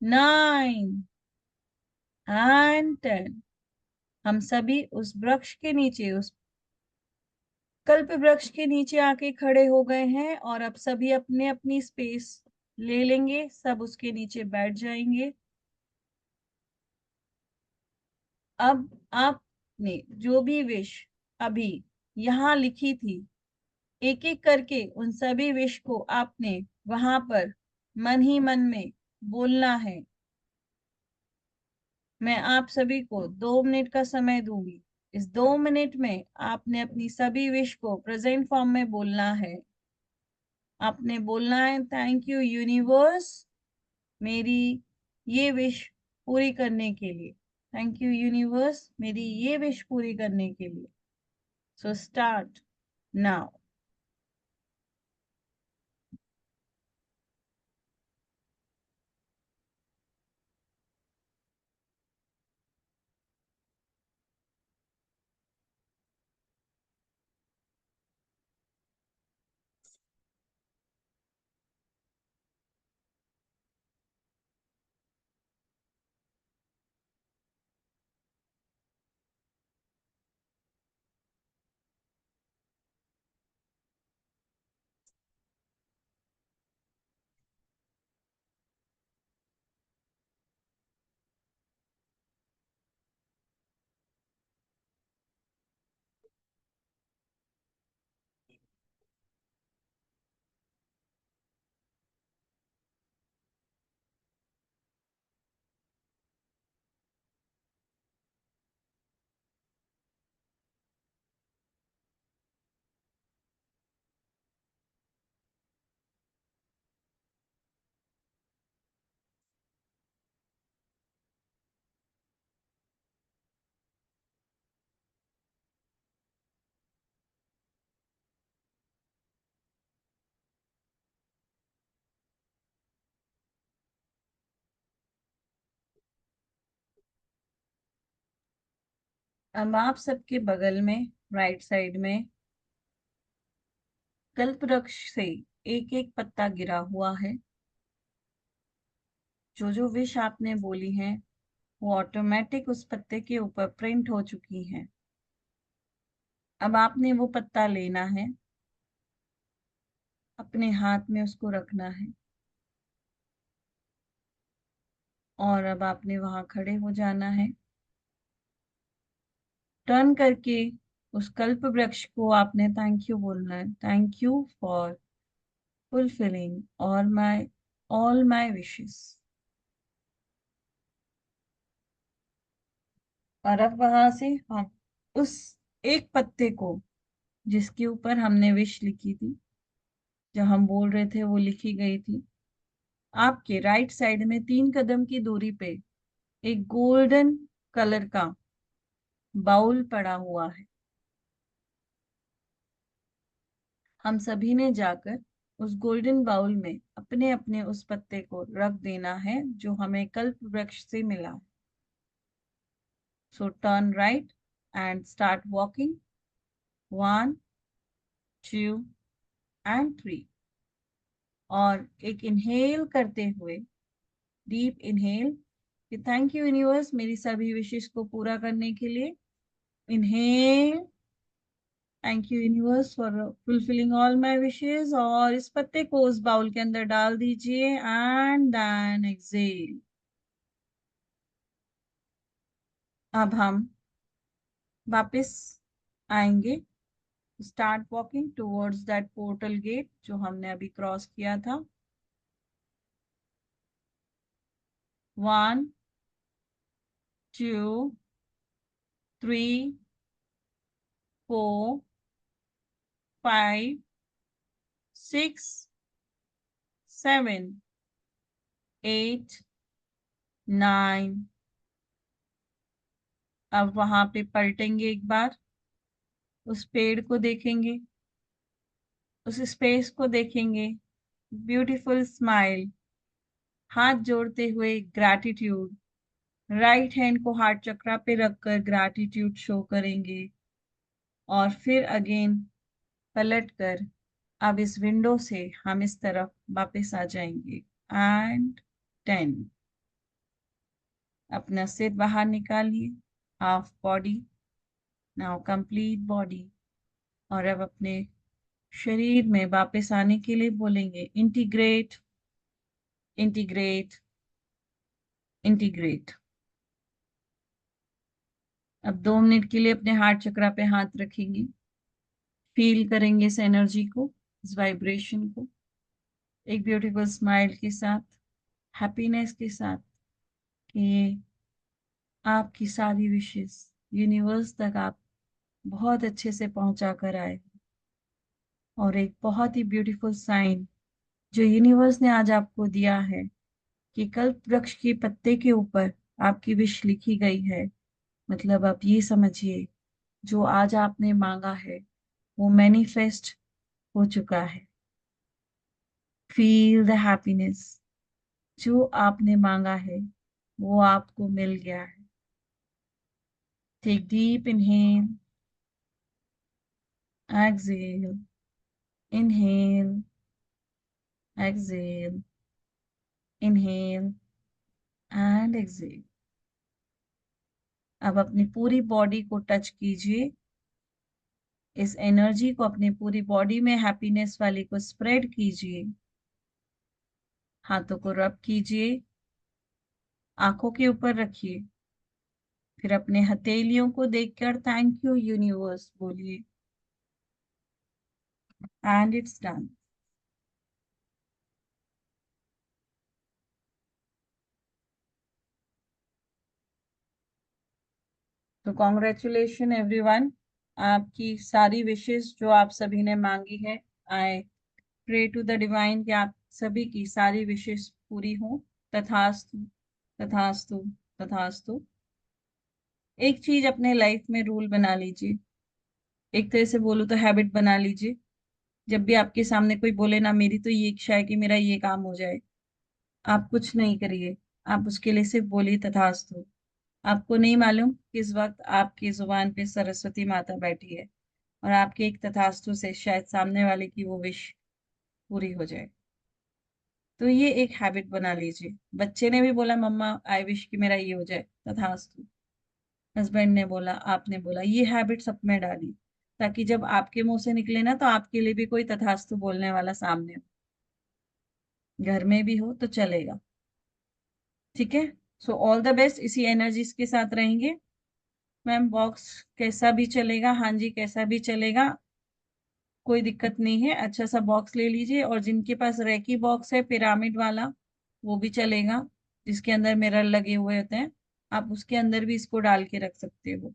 9 एंड 10। हम सभी उस वृक्ष के नीचे, उस कल्प वृक्ष के नीचे आके खड़े हो गए हैं, और अब सभी अपने अपनी स्पेस ले लेंगे, सब उसके नीचे बैठ जाएंगे। अब आपने जो भी विश अभी यहाँ लिखी थी, एक एक करके उन सभी विश को आपने वहां पर मन ही मन में बोलना है। मैं आप सभी को 2 मिनट का समय दूंगी। इस 2 मिनट में आपने अपनी सभी विश को प्रेजेंट फॉर्म में बोलना है। आपने बोलना है, थैंक यू यूनिवर्स मेरी ये विश पूरी करने के लिए। थैंक यू यूनिवर्स मेरी ये विश पूरी करने के लिए। सो स्टार्ट नाउ अब आप सबके बगल में राइट साइड में कल्प वृक्ष से एक एक पत्ता गिरा हुआ है। जो जो विश आपने बोली है वो ऑटोमेटिक उस पत्ते के ऊपर प्रिंट हो चुकी है। अब आपने वो पत्ता लेना है, अपने हाथ में उसको रखना है और अब आपने वहां खड़े हो जाना है। टर्न करके उस कल्प वृक्ष को आपने थैंक यू बोलना है। Thank you for fulfilling all my wishes. और अब वहां से हम उस एक पत्ते को जिसके ऊपर हमने विश लिखी थी, जो हम बोल रहे थे वो लिखी गई थी, आपके राइट साइड में 3 कदम की दूरी पे एक गोल्डन कलर का बाउल पड़ा हुआ है। हम सभी ने जाकर उस गोल्डन बाउल में अपने अपने उस पत्ते को रख देना है जो हमें कल्प वृक्ष से मिला। सो turn right and start walking. 1 2 and 3 और एक इनहेल करते हुए, डीप इनहेल कि थैंक यू यूनिवर्स मेरी सभी विशेष को पूरा करने के लिए। Inhale, thank you universe for fulfilling all my wishes. और इस पत्ते को उस बाउल के अंदर डाल दीजिए एंड देन एक्सेल। अब हम वापस आएंगे, start walking towards that portal gate जो हमने अभी क्रॉस किया था। 1 2 3 4 5 6 7 8 9। अब वहां पे पलटेंगे, एक बार उस पेड़ को देखेंगे, उस स्पेस को देखेंगे, ब्यूटीफुल स्माइल, हाथ जोड़ते हुए ग्रैटिट्यूड, राइट हैंड को हार्ट चक्रा पे रखकर ग्रैटिट्यूड शो करेंगे और फिर अगेन पलट कर अब इस विंडो से हम इस तरफ वापस आ जाएंगे। एंड 10। अपना सिर बाहर निकालिए, half body, now complete body. और अब अपने शरीर में वापस आने के लिए बोलेंगे इंटीग्रेट इंटीग्रेट इंटीग्रेट। अब 2 मिनट के लिए अपने हार्ट चक्रा पे हाथ रखेंगे, फील करेंगे इस एनर्जी को, इस वाइब्रेशन को, एक ब्यूटीफुल स्माइल के साथ, हैप्पीनेस के साथ कि ये आपकी सारी विशेष यूनिवर्स तक आप बहुत अच्छे से पहुंचा कर आए। और एक बहुत ही ब्यूटीफुल साइन जो यूनिवर्स ने आज आपको दिया है कि कल्प वृक्ष के पत्ते के ऊपर आपकी विश लिखी गई है। मतलब आप ये समझिए जो आज आपने मांगा है वो मैनिफेस्ट हो चुका है। फील द हैप्पीनेस, जो आपने मांगा है वो आपको मिल गया है। Take deep inhale, exhale, inhale, exhale, inhale and exhale. अब अपनी पूरी बॉडी को टच कीजिए, इस एनर्जी को अपनी पूरी बॉडी में हैप्पीनेस वाली को स्प्रेड कीजिए। हाथों को रब कीजिए, आंखों के ऊपर रखिए, फिर अपने हथेलियों को देखकर थैंक यू यूनिवर्स बोलिए, एंड इट्स डन। तो कॉन्ग्रेचुलेशन एवरीवन, आपकी सारी विशेष जो आप सभी ने मांगी है, I pray to the divine कि आप सभी की सारी विशेष पूरी हो। तथास्तु, तथास्तु, तथास्तु। एक चीज अपने लाइफ में रूल बना लीजिए, एक तरह से बोलो तो हैबिट बना लीजिए। जब भी आपके सामने कोई बोले ना मेरी तो ये इच्छा है कि मेरा ये काम हो जाए, आप कुछ नहीं करिए, आप उसके लिए सिर्फ बोलिए तथास्तु। आपको नहीं मालूम किस वक्त आपकी जुबान पे सरस्वती माता बैठी है, और आपके एक तथास्तु से शायद सामने वाले की वो विश पूरी हो जाए। तो ये एक हैबिट बना लीजिए। बच्चे ने भी बोला मम्मा आई विश कि मेरा ये हो जाए, तथास्तु। हस्बैंड ने बोला, आपने बोला, ये हैबिट सब में डाली, ताकि जब आपके मुंह से निकले ना तो आपके लिए भी कोई तथास्तु बोलने वाला सामने हो, घर में भी हो तो चलेगा। ठीक है, सो ऑल द बेस्ट, इसी एनर्जीज के साथ रहेंगे। मैम बॉक्स कैसा भी चलेगा, हाँ जी कैसा भी चलेगा, कोई दिक्कत नहीं है। अच्छा सा बॉक्स ले लीजिए, और जिनके पास रेकी बॉक्स है पिरामिड वाला वो भी चलेगा, जिसके अंदर मिरर लगे हुए होते हैं, आप उसके अंदर भी इसको डाल के रख सकते हो।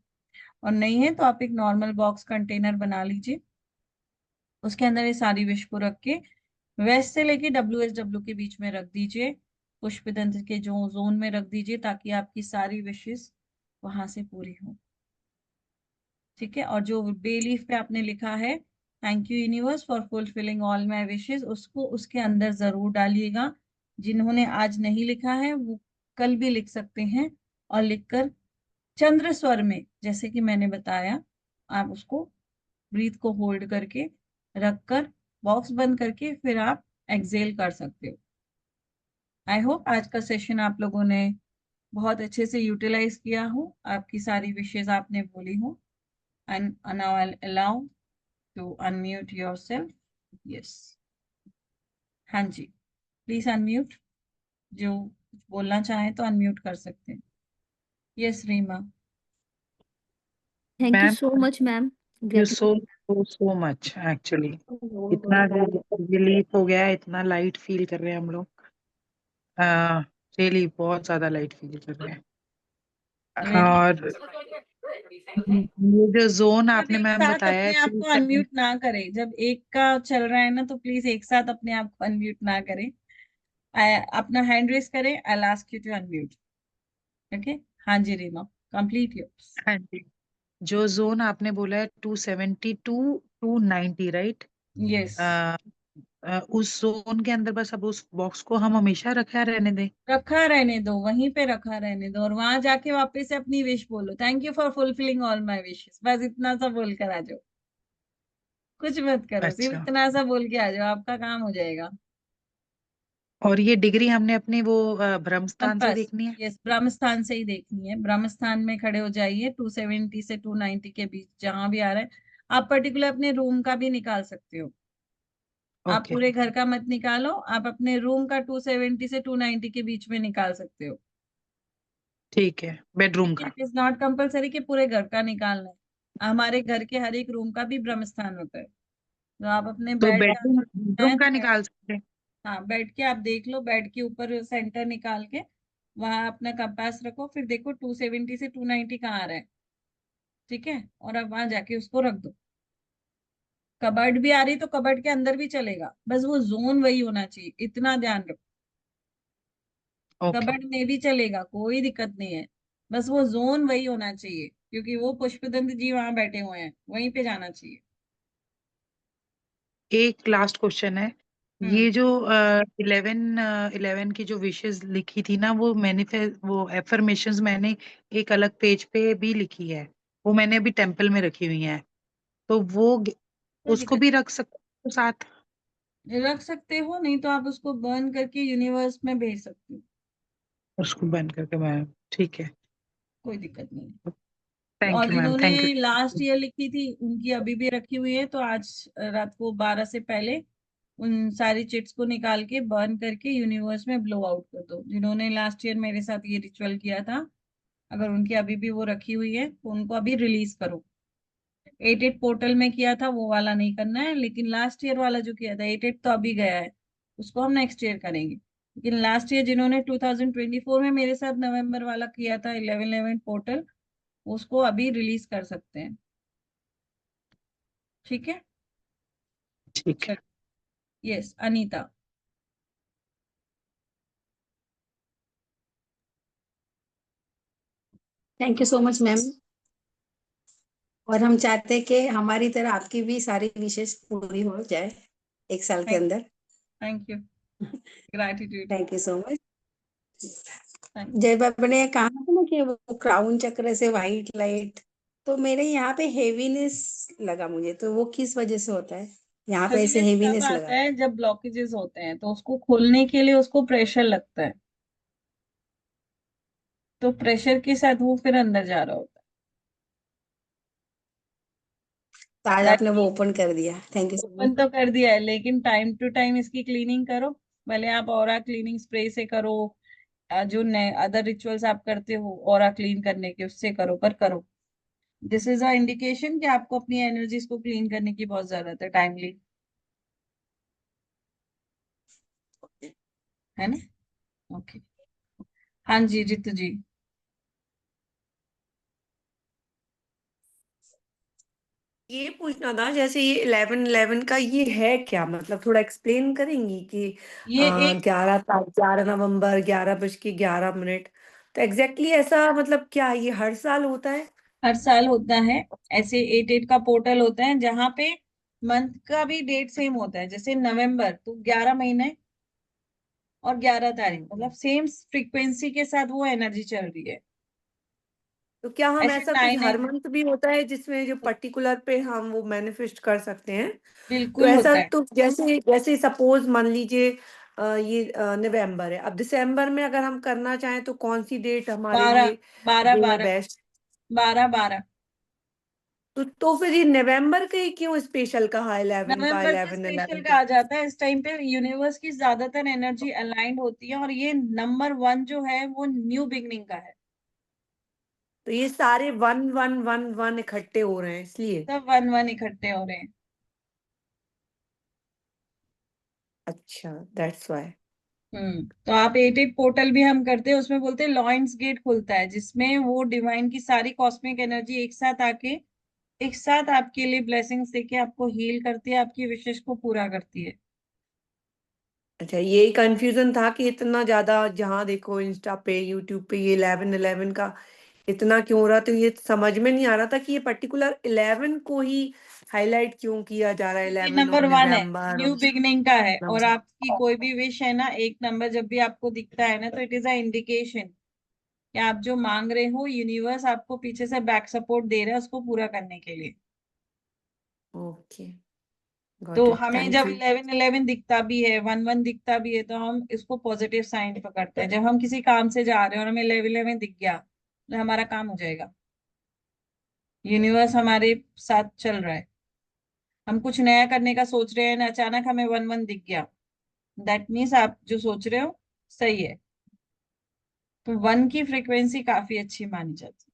और नहीं है तो आप एक नॉर्मल बॉक्स कंटेनर बना लीजिए, उसके अंदर ये सारी विश को रख के वेस्ट से लेके WSW के बीच में रख दीजिए, पुष्प तंत्र के जो जोन में रख दीजिए, ताकि आपकी सारी विशेष वहां से पूरी हो। ठीक है, और जो बे लीफ पे आपने लिखा है thank you universe for fulfilling all my wishes, उसको उसके अंदर जरूर डालिएगा। जिन्होंने आज नहीं लिखा है वो कल भी लिख सकते हैं, और लिखकर चंद्र स्वर में, जैसे कि मैंने बताया, आप उसको ब्रीथ को होल्ड करके रखकर बॉक्स बंद करके फिर आप एक्सेल कर सकते हो। आई होप आज का सेशन आप लोगों ने बहुत अच्छे से यूटिलाइज किया हो, आपकी सारी विशेष आपने बोली हो। And now I allow to unmute yourself. Yes, हाँ जी, प्लीज अनम्यूट, जो कुछ बोलना चाहे तो अनम्यूट कर सकते हैं। Yes Reema. Thank you ma'am so much ma'am, you gratitude. So much actually, इतना रिलीफ हो गया है, इतना लाइट फील कर रहे हैं हम लोग, रियली बहुत ज्यादा लाइट फील कर रहे हैं। और ये जो जोन आपने एक मैम साथ बताया है अपने आप को अनम्यूट ना करें, जब एक का चल रहा है ना तो प्लीज एक साथ अपने आप को अनम्यूट ना करें। अपना हैंड रेस करें, I ask you to unmute. Okay, हाँ जी रीमा, कंप्लीट योर्स। हाँ जी, जो जोन आपने बोला है 270 टू 290 राइट, यस, उस जोन के अंदर बस अब उस बॉक्स को हम हमेशा रखा रहने दें। रखा रहने दो, वहीं पे रखा रहने दो, और वहां जाके वापस से अपनी विश बोलो, thank you for fulfilling all my wishes, बस इतना सा बोल कर आ जाओ, कुछ मत करो, सिर्फ अच्छा, इतना सा बोल के आ जाओ, आपका काम हो जाएगा। और ये डिग्री हमने अपने वो ब्रह्म स्थान से कंपास, देखनी है। यस, ब्रह्म स्थान से ही देखनी है। ब्रह्म स्थान में खड़े हो जाइए, 270 से 290 के बीच जहां भी आ रहा है। आप पर्टिकुलर अपने रूम का भी निकाल सकते हो, आप ओके, पूरे घर का मत निकालो, आप अपने रूम का 270 से 290 के बीच में निकाल सकते हो। ठीक है, बेडरूम लेकिन का। इट इज नॉट कंपल्सरी कि पूरे घर का निकालना है, हमारे घर के हर एक रूम का भी ब्रह्म स्थान होता है, तो आप अपने तो बेड का बेडरूम है बेडरूम का तो बेड, निकाल सकते हैं। हाँ बेड के आप देख लो, बेड के ऊपर सेंटर निकाल के वहां अपना कंपास रखो, फिर देखो 270 से 290 कहाँ आ रहा है। ठीक है, और अब वहां जाके उसको रख दो। कबर्ड भी आ रही तो कबर्ड के अंदर भी चलेगा, बस वो जोन वही होना चाहिए, इतना ध्यान रखो। ओके, कबर्ड में भी चलेगा, कोई दिक्कत नहीं है, बस वो जोन वही होना चाहिए, क्योंकि वो पुष्पदंत जी वहां बैठे हुए हैं, वहीं पे जाना चाहिए। एक लास्ट क्वेश्चन है। हम्म ये जो 11 की जो विशेस लिखी थी ना, वो वो एफर्मेशंस मैंने एक अलग पेज पे भी लिखी है। वो मैंने अभी टेम्पल में रखी हुई है, तो वो कोई उसको दिक्कत भी रख सकते हो साथ? नहीं, रख सकते हो, नहीं तो आप उसको बर्न करके यूनिवर्स में भेज सकते हो। उसको बंद करके मैं, ठीक है। कोई दिक्कत नहीं। थैंक और यू मैम, जिन्होंने थैंक लास्ट यू। ईयर लिखी थी उनकी अभी भी रखी हुई है, तो आज रात को 12 से पहले उन सारी चिट्स को निकाल के बर्न करके यूनिवर्स में ब्लो आउट कर दो। जिन्होंने लास्ट ईयर मेरे साथ ये रिचुअल किया था, अगर उनकी अभी भी वो रखी हुई है तो उनको अभी रिलीज करो। 88 पोर्टल में किया था वो वाला नहीं करना है, लेकिन लास्ट ईयर वाला जो किया था 88 तो अभी गया है, उसको हम नेक्स्ट ईयर करेंगे। लेकिन लास्ट ईयर जिन्होंने 2024 में मेरे साथ नवंबर वाला किया था 1111 पोर्टल, उसको अभी रिलीज कर सकते हैं। ठीक है। ठीक है। चल, yes Anita. Thank you so much ma'am. और हम चाहते हैं कि हमारी तरह आपकी भी सारी विशेष पूरी हो जाए एक साल के अंदर। Thank you. Gratitude. Thank you so much. Thank जय बाबा ने कहा था ना कि वो क्राउन चक्र से व्हाइट लाइट, तो मेरे यहाँ पे हेवीनेस लगा मुझे, तो वो किस वजह से होता है? यहाँ पे ऐसे हेवीनेस तब हेवीनेस आता लगा। है जब ब्लॉकेजेस होते हैं, तो उसको खोलने के लिए उसको प्रेशर लगता है, तो प्रेशर के साथ वो फिर अंदर जा रहा होता तो आज है। आपने वो ओपन कर दिया, thank you so open much. तो कर दिया है, लेकिन टाइम टू टाइम इसकी क्लीनिंग करो। भले आप ऑरा क्लीनिंग स्प्रे से करो, जो नए अदर रिचुअल्स आप करते हो ऑरा क्लीन करने के, उससे करो, पर करो। दिस इज अ इंडिकेशन कि आपको अपनी एनर्जीज को क्लीन करने की बहुत जरूरत है, टाइमली, है ना? ओके। हाँ जी जीतू जी। ये पूछना था, जैसे ये 1111 का ये है क्या, मतलब थोड़ा एक्सप्लेन करेंगी कि ये एक 11 नवंबर 11:11, तो एग्जैक्टली ऐसा मतलब क्या ये हर साल होता है? हर साल होता है। ऐसे 88 का पोर्टल होता है जहाँ पे मंथ का भी डेट सेम होता है। जैसे नवंबर तो 11 महीने और 11 तारीख, मतलब हम्म। सेम फ्रीक्वेंसी के साथ वो एनर्जी चल रही है। तो क्या हम ऐसे ऐसा कुछ 9 हर मंथ भी होता है जिसमें जो पर्टिकुलर पे हम वो मैनिफेस्ट कर सकते हैं? तो बिल्कुल ऐसा होता है। तो जैसे जैसे सपोज मान लीजिए ये नवंबर है, अब दिसंबर में अगर हम करना चाहें तो कौन सी डेट हमारे 12 लिए 12 जो है 12 बेस्ट? 12 12। तो फिर ये नवंबर के ही क्यों स्पेशल कहा 11 का, नवंबर को 11 स्पेशल 11 का? कहा जाता है। इस टाइम पे यूनिवर्स की ज्यादातर एनर्जी अलाइंड होती है, और ये नंबर 1 जो है वो न्यू बिगनिंग का है। तो ये सारे 1111 इकट्ठे हो रहे हैं इसलिए? सब 1 1 इकट्ठे हो रहे हैं। अच्छा, दैट्स वाई। तो आप 88 पोर्टल भी हम करते हैं, उसमें बोलते हैं लॉयंस गेट खुलता है, जिसमें वो डिवाइन की सारी कॉस्मिक एनर्जी एक साथ आके, एक साथ आपके लिए ब्लेसिंग्स देके आपको हील करती है, आपकी विशेष को पूरा करती है। अच्छा, यही कंफ्यूजन था कि इतना ज्यादा जहाँ देखो इंस्टा पे यूट्यूब पे ये 1111 का इतना क्यों हो रहा, तो ये समझ में नहीं आ रहा था कि ये पर्टिकुलर 11 को ही हाईलाइट क्यों किया जा रहा है, क्योंकि 11 ऑफ नंबर 1 है, नवंबर न्यू बिगनिंग का है, और और आपकी कोई भी विश है ना, एक नंबर जब भी आपको दिखता है ना, तो इट इज अ इंडिकेशन कि आप जो मांग रहे हो यूनिवर्स आपको पीछे से बैक सपोर्ट दे रहा है उसको पूरा करने के लिए। ओके, तो गॉट इट, हमें थैंक जब यू। 11 11 दिखता भी है, 1 1 दिखता भी है, तो हम इसको पॉजिटिव साइन पकड़ते हैं। जब हम किसी काम से जा रहे हैं और हमें 11 11 दिख गया, तो हमारा काम हो जाएगा, यूनिवर्स हमारे साथ चल रहा है। हम कुछ नया करने का सोच रहे हैं ना, अचानक हमें 1 1 दिख गया, दैट मीन्स आप जो सोच रहे हो सही है। तो 1 की फ्रिक्वेंसी काफी अच्छी मानी जाती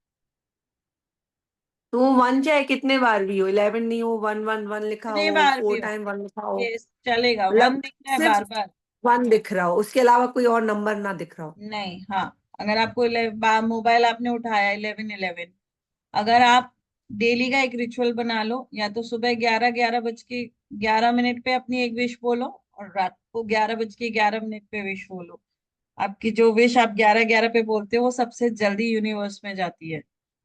तो 1 चाहे कितने बार भी हो, 11 नहीं हो, 111 लिखा है। कितने हो, बार भी फोर हो टाइम 1 लिखा हो, ये चलेगा, 1 मतलब दिख रहा है सिर्फ बार बार। 1 दिख रहा हो, उसके अलावा कोई और नंबर ना दिख रहा हो? नहीं, हाँ, अगर आपको मोबाइल आपने उठाया 11 11, अगर आप डेली का एक रिचुअल बना लो, या तो सुबह 11 11 बज के 11 मिनट पे अपनी एक विश बोलो, और रात को 11 बज के 11 मिनट पे विश बोलो। आपकी जो विश आप 11 11 पे बोलते हो वो सबसे जल्दी यूनिवर्स में जाती है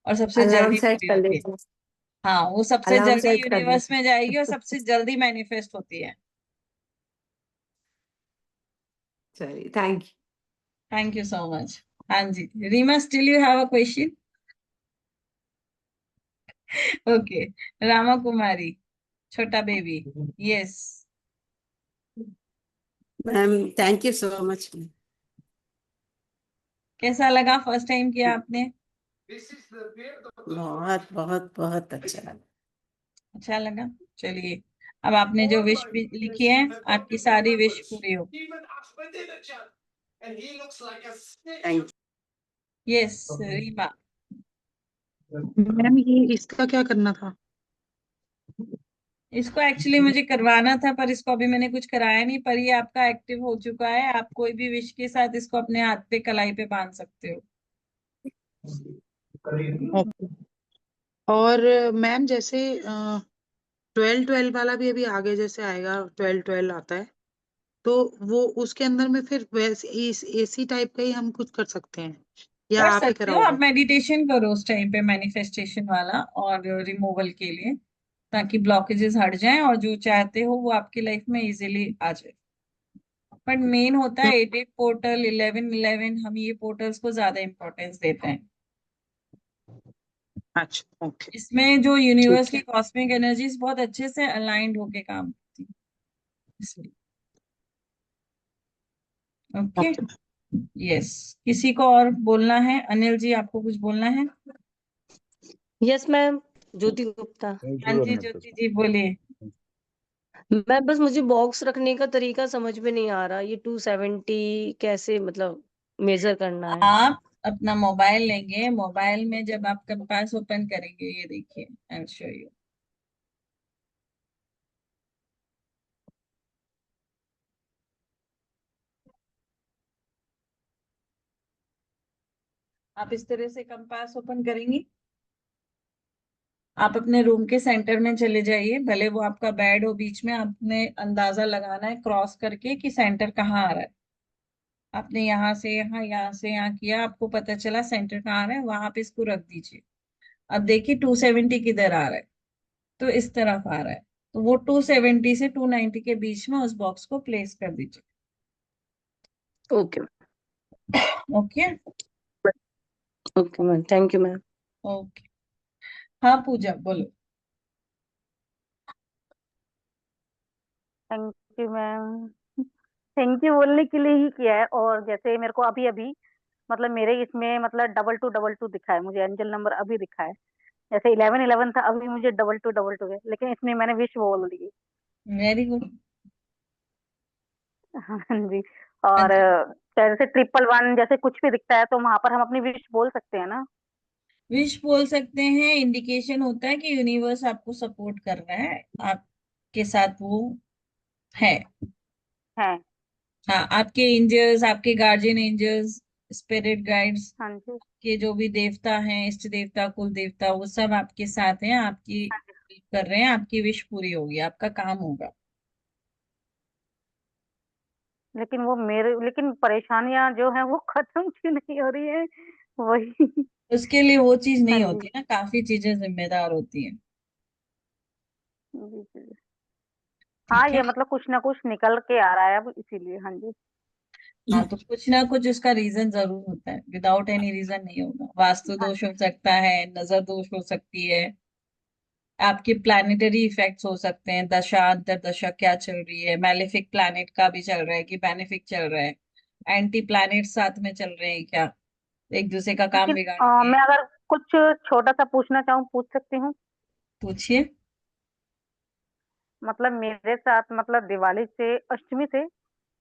और सबसे अलार्म जल्दी सेट पूरी कर होती है। लेते हैं। हाँ, वो सबसे अलार्म जल्दी सेट करना यूनिवर्स में जाएगी और सबसे जल्दी मैनिफेस्ट होती है। चलिए, thank you. Thank you so much. हाँ जी, Reema, still you have a question? Okay, Rama Kumari, छोटा baby, yes. Ma'am thank you so much. कैसा लगा फर्स्ट टाइम किया आपने? बहुत बहुत बहुत अच्छा लगा। अच्छा लगा। चलिए, अब आपने जो विश लिखी है, आपकी सारी विश पूरी हो। Thank yes Reema. मैम ये इसका क्या करना था? इसको एक्चुअली मुझे करवाना था, पर इसको अभी मैंने कुछ कराया नहीं, पर ये आपका एक्टिव हो चुका है। आप कोई भी विश के साथ इसको अपने हाथ पे, कलाई पे बांध सकते हो। ओके। और मैम जैसे 12-12 वाला भी अभी आगे जैसे आएगा, 12-12 आता है, तो वो उसके अंदर में फिर वैसे इस एसी टाइप का ही हम कुछ कर सकते हैं, या कर आप ही सकते हो, आप कराओगे? मेडिटेशन करो उस टाइम पे, मैनिफेस्टेशन वाला और रिमूवल के लिए, ताकि ब्लॉकेजेस हट जाएं और जो चाहते हो वो आपकी लाइफ में इजीली आ जाए। बट मेन होता है 88 पोर्टल, 11-11, हम ये पोर्टल्स को ज्यादा इंपॉर्टेंस देते हैं। अच्छा, ओके, इसमें जो यूनिवर्स ठीक की है। कॉस्मिक एनर्जीज बहुत अच्छे से अलाइंड होके काम करती है, इसलिए। Okay, okay. यस। किसी को और बोलना है? अनिल जी, आपको कुछ बोलना है? यस मैम, ज्योति गुप्ता। हाँ जी, ज्योति जी बोलिए। मैम बस मुझे बॉक्स रखने का तरीका समझ में नहीं आ रहा, ये 270 कैसे मतलब मेजर करना है? आप अपना मोबाइल लेंगे, मोबाइल में जब आप कंपास ओपन करेंगे, ये देखिए, आई विल शो यू। आप इस तरह से कंपास ओपन करेंगे, आप अपने रूम के सेंटर में चले जाइए, भले वो आपका बेड हो बीच में, आपने अंदाजा लगाना है क्रॉस करके कि सेंटर कहाँ आ रहा है। आपने यहाँ से यहाँ, यहाँ से यहाँ किया, आपको पता चला सेंटर कहाँ आ रहा है, वहां पे इसको रख दीजिए। अब देखिए 270 किधर आ रहा है, तो इस तरफ आ रहा है, तो वो 270 से 290 के बीच में उस बॉक्स को प्लेस कर दीजिए। Okay okay. Okay ma'am, thank you ma'am. Okay, हाँ पूजा बोलो। Thank you ma'am. Thank you बोलने के लिए ही किया है। और जैसे मेरे को अभी अभी मतलब मेरे इसमें मतलब 2222 दिखा है, मुझे एंजल नंबर अभी दिखा है। जैसे 11-11 था, अभी मुझे 2222 है, लेकिन इसमें मैंने विश बोल दी। Very good. हाँ जी। और जैसे 111 जैसे कुछ भी दिखता है, तो वहां पर हम अपनी विश बोल सकते हैं ना? विश बोल सकते हैं, इंडिकेशन होता है कि यूनिवर्स आपको सपोर्ट कर रहा है, आपके साथ वो है। है। हाँ, आपके एंजल्स, आपके गार्जियन एंजल्स, स्पिरिट गाइड्स, हाँ जी। के जो भी देवता हैं, इष्ट देवता, कुल देवता, वो सब आपके साथ हैं, आपकी हेल्प कर रहे हैं, आपकी विश पूरी होगी, आपका काम होगा। लेकिन वो मेरे, लेकिन परेशानियां जो है वो खत्म क्यों नहीं हो रही है? वही। उसके लिए वो चीज हाँ नहीं जी। होती ना, काफी चीजें जिम्मेदार होती हैं। जी जी। हाँ, ठीक है। ये मतलब कुछ ना कुछ निकल के आ रहा है अब, इसीलिए। हाँ जी। हाँ, तो कुछ ना कुछ उसका रीजन जरूर होता है, विदाउट एनी रीजन नहीं होगा। वास्तु हाँ दोष हो सकता है, नजर दोष हो सकती है, आपके प्लानिटरी इफेक्ट्स हो सकते हैं, दशा अंतर दशा क्या चल रही है, मैलेफिक प्लैनेट का भी चल रहा है कि बेनिफिक चल रहा है, एंटी प्लैनेट साथ में चल रहे हैं क्या, एक दूसरे का काम लेकिन बिगाड़ेंगे। मैं अगर कुछ छोटा सा पूछना चाहूँ, पूछ सकती हूँ? पूछिए। मतलब मेरे साथ मतलब दिवाली से, अष्टमी से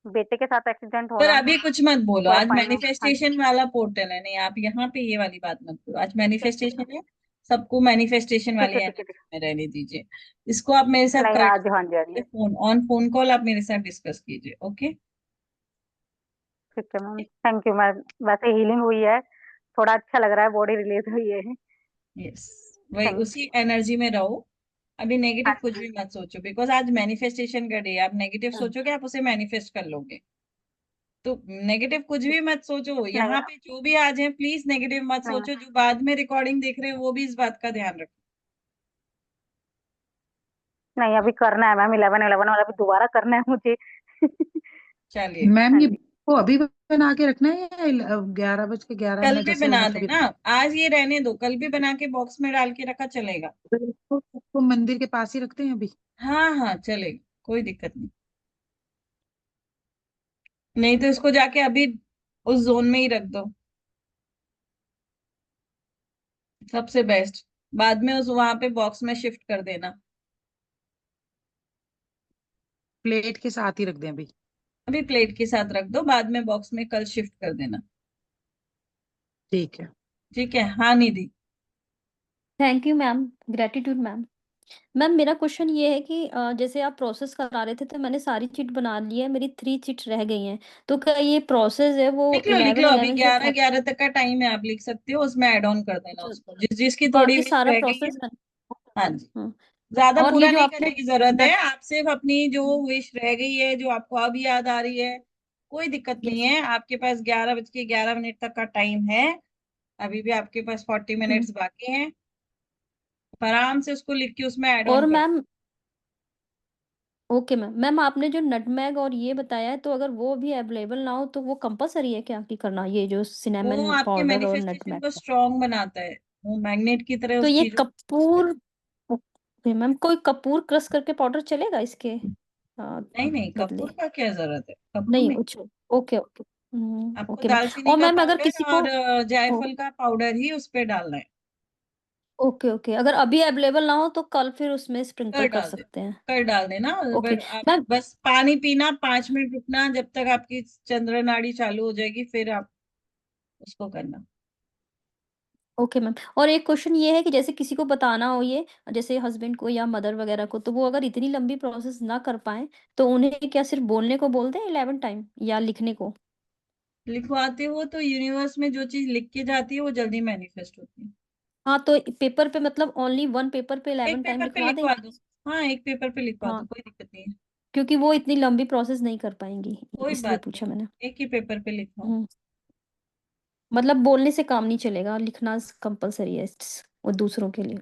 बेटे के साथ एक्सीडेंट पर होना अभी कुछ मत बोलो, थोड़ा आज फाइनल। हाँ जी। मैनिफेस्टेशन वाला पोर्टल है, नहीं आप यहाँ पे ये वाली बात मत करो, आज मैनिफेस्टेशन है, सबको मैनिफेस्टेशन ठीक वाली है, ठीक है, ठीक एनर्जी में रहने दीजिए। इसको आप मेरे है। साथ नहीं, कर, आज हाँ जी, हाँ जी। फोन ऑन, फोन कॉल आप मेरे साथ डिस्कस कीजिए। ओके। ठीक है मैम, थैंक यू मैम। वैसे हीलिंग हुई है, थोड़ा अच्छा लग रहा है, बॉडी रिलीज हुई है। यस, वही थैंक उसी एनर्जी में रहो। अभी हाँ नेगेटिव कुछ जी। भी मत सोचो, बिकॉज आज मैनिफेस्टेशन का डे है, आप नेगेटिव सोचोगे आप उसे मैनिफेस्ट कर लोगे। तो नेगेटिव कुछ भी मत सोचो, नहीं, यहाँ पे जो भी आज है प्लीज नेगेटिव मत नहीं, सोचो, जो बाद में रिकॉर्डिंग देख रहे हैं वो भी इस बात का ध्यान रखो। नहीं अभी करना है मैम 11 वाला भी दोबारा करना है मुझे। चलिए मैम हाँ ये जी को अभी बना के रखना है या 11 बज के 11 कल मिनट भी जैसे बना मतलब देना, आज ये रहने दो, कल भी बना के बॉक्स में डाल के रखा चलेगा। इसको मंदिर के पास ही रखते हैं अभी। हाँ हाँ चलेगा, कोई दिक्कत नहीं। नहीं तो इसको जाके अभी उस जोन में ही रख दो, सबसे बेस्ट। बाद में उस वहां पे बॉक्स में शिफ्ट कर देना। प्लेट के साथ ही रख दें अभी। अभी प्लेट के साथ रख दो, बाद में बॉक्स में कल शिफ्ट कर देना। ठीक है। ठीक है, हाँ Nidhi. Thank you ma'am, gratitude ma'am. Ma'am मेरा क्वेश्चन ये है कि जैसे आप प्रोसेस करा रहे थे तो मैंने सारी चिट बना ली है, मेरी 3 चिट रह गई हैं, तो क्या ये प्रोसेस है वो लिख 11 लो, अभी 11 से 11 तक का टाइम है, आप लिख सकते हो, उसमें ऐड ऑन कर देना उसको, जिसकी थोड़ी बाकी विश सारा रह गई है। प्रोसेस हाँ जी, हाँ। ज्यादा और ये पूरा जो नहीं आपने करने की जरूरत है, नट आप सिर्फ अपनी जो विश रह गई है, जो आपको अब याद आ रही है, कोई दिक्कत नहीं यस है। आपके पास 11 बज के 11 मिनट तक का टाइम है, अभी भी आपके पास 40 मिनट्स बाकी हैं। आप आराम से उसको लिख के उसमें ऐड ऑन और कर। मैम ओके मैम, मैम आपने जो नटमैग और ये बताया है तो अगर वो भी अवेलेबल ना हो तो वो कंपलसरी है क्या कि करना, ये जो वो सिनेमन आपके पाउडर और मैनिफेस्टेशन नटमैग? को स्ट्रांग बनाता है, वो मैग्नेट की तरह तो उस ये चीजों को। कपूर ओके मैम, कोई कपूर क्रश करके पाउडर चलेगा इसके नहीं नहीं, बदले? कपूर का क्या जरूरत है, कपूर नहीं नहीं। अच्छा, ओके ओके आपको ओके मैम। दालचीनी और का मैम अगर पाउडर किसी को और जायफल का पाउडर ही उस पे डालना है। ओके ओके, अगर अभी अवेलेबल ना हो तो कल फिर उसमें कर स्प्रिंकल कर डाल दे, सकते हैं? कर डाल देना। ओके आप मैम। बस पानी पीना, 5 मिनट रुकना, जब तक आपकी चंद्र नाड़ी चालू हो जाएगी, फिर आप उसको करना। ओके मैम, और एक क्वेश्चन ये है कि जैसे किसी को बताना हो ये, जैसे हस्बैंड को या मदर वगैरह को, तो वो अगर इतनी लंबी प्रोसेस ना कर पाए तो उन्हें क्या सिर्फ बोलने को बोल दें 11 टाइम या लिखने को? लिखवाते हो तो यूनिवर्स में जो चीज लिख के जाती है वो जल्दी मैनिफेस्ट होती है। हाँ तो पेपर पे मतलब ओनली 1 पेपर पे एक 11 टाइम पेपर पे लिखवा दें? लिखवा दो। हाँ, एक पेपर पे लिखवा दो, हाँ, कोई दिक्कत नहीं है। क्योंकि वो इतनी लंबी प्रोसेस नहीं कर पाएंगी, कोई इसलिए बात नहीं, पूछा मैंने। एक ही पेपर पे लिखवाओ। हम्म, मतलब बोलने से काम नहीं चलेगा, लिखना कंपलसरी है और दूसरों के लिए।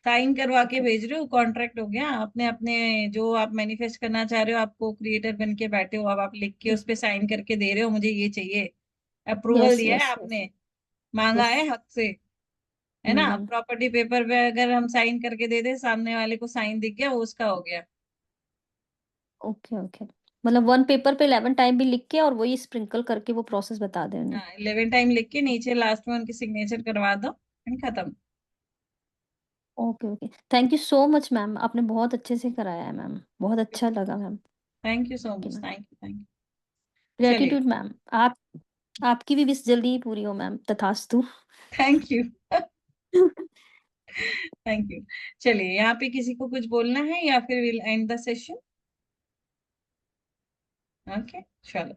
साइन करवा के ओके भेज रहे हो, कॉन्ट्रैक्ट हो गया अपने अपने। जो आप मैनिफेस्ट करना चाह रहे हो, आपको क्रिएटर बन के बैठे हो, अब आप लिख के उस पे साइन करके दे रहे हो, मुझे ये चाहिए। अप्रूवल यस दिया है यस यस आपने, मांगा यस। है हक से, है ना। प्रॉपर्टी पेपर पे अगर हम साइन करके दे दे, सामने वाले को साइन दिख गया, वो उसका हो गया। ओके ओके, मतलब 1 पेपर पे 11 टाइम भी लिख के और वही स्प्रिंकल करके वो प्रोसेस बता दें उन्हें? हाँ, 11 टाइम लिख के नीचे लास्ट में उनकी सिग्नेचर करवा दो, एंड खत्म। Okay okay, thank you so much ma'am, आपने बहुत अच्छे से कराया है मैम, बहुत अच्छा लगा ma'am. Thank you so okay much, ma'am, thank you, thank you. चलिए, ग्रेटिट्यूड मैम। आप आपकी भी विश जल्दी ही पूरी हो मैम, तथास्तु। Thank you. Thank you. चलिए, यहाँ पे किसी को कुछ बोलना है या फिर will and the session? Okay, चलो।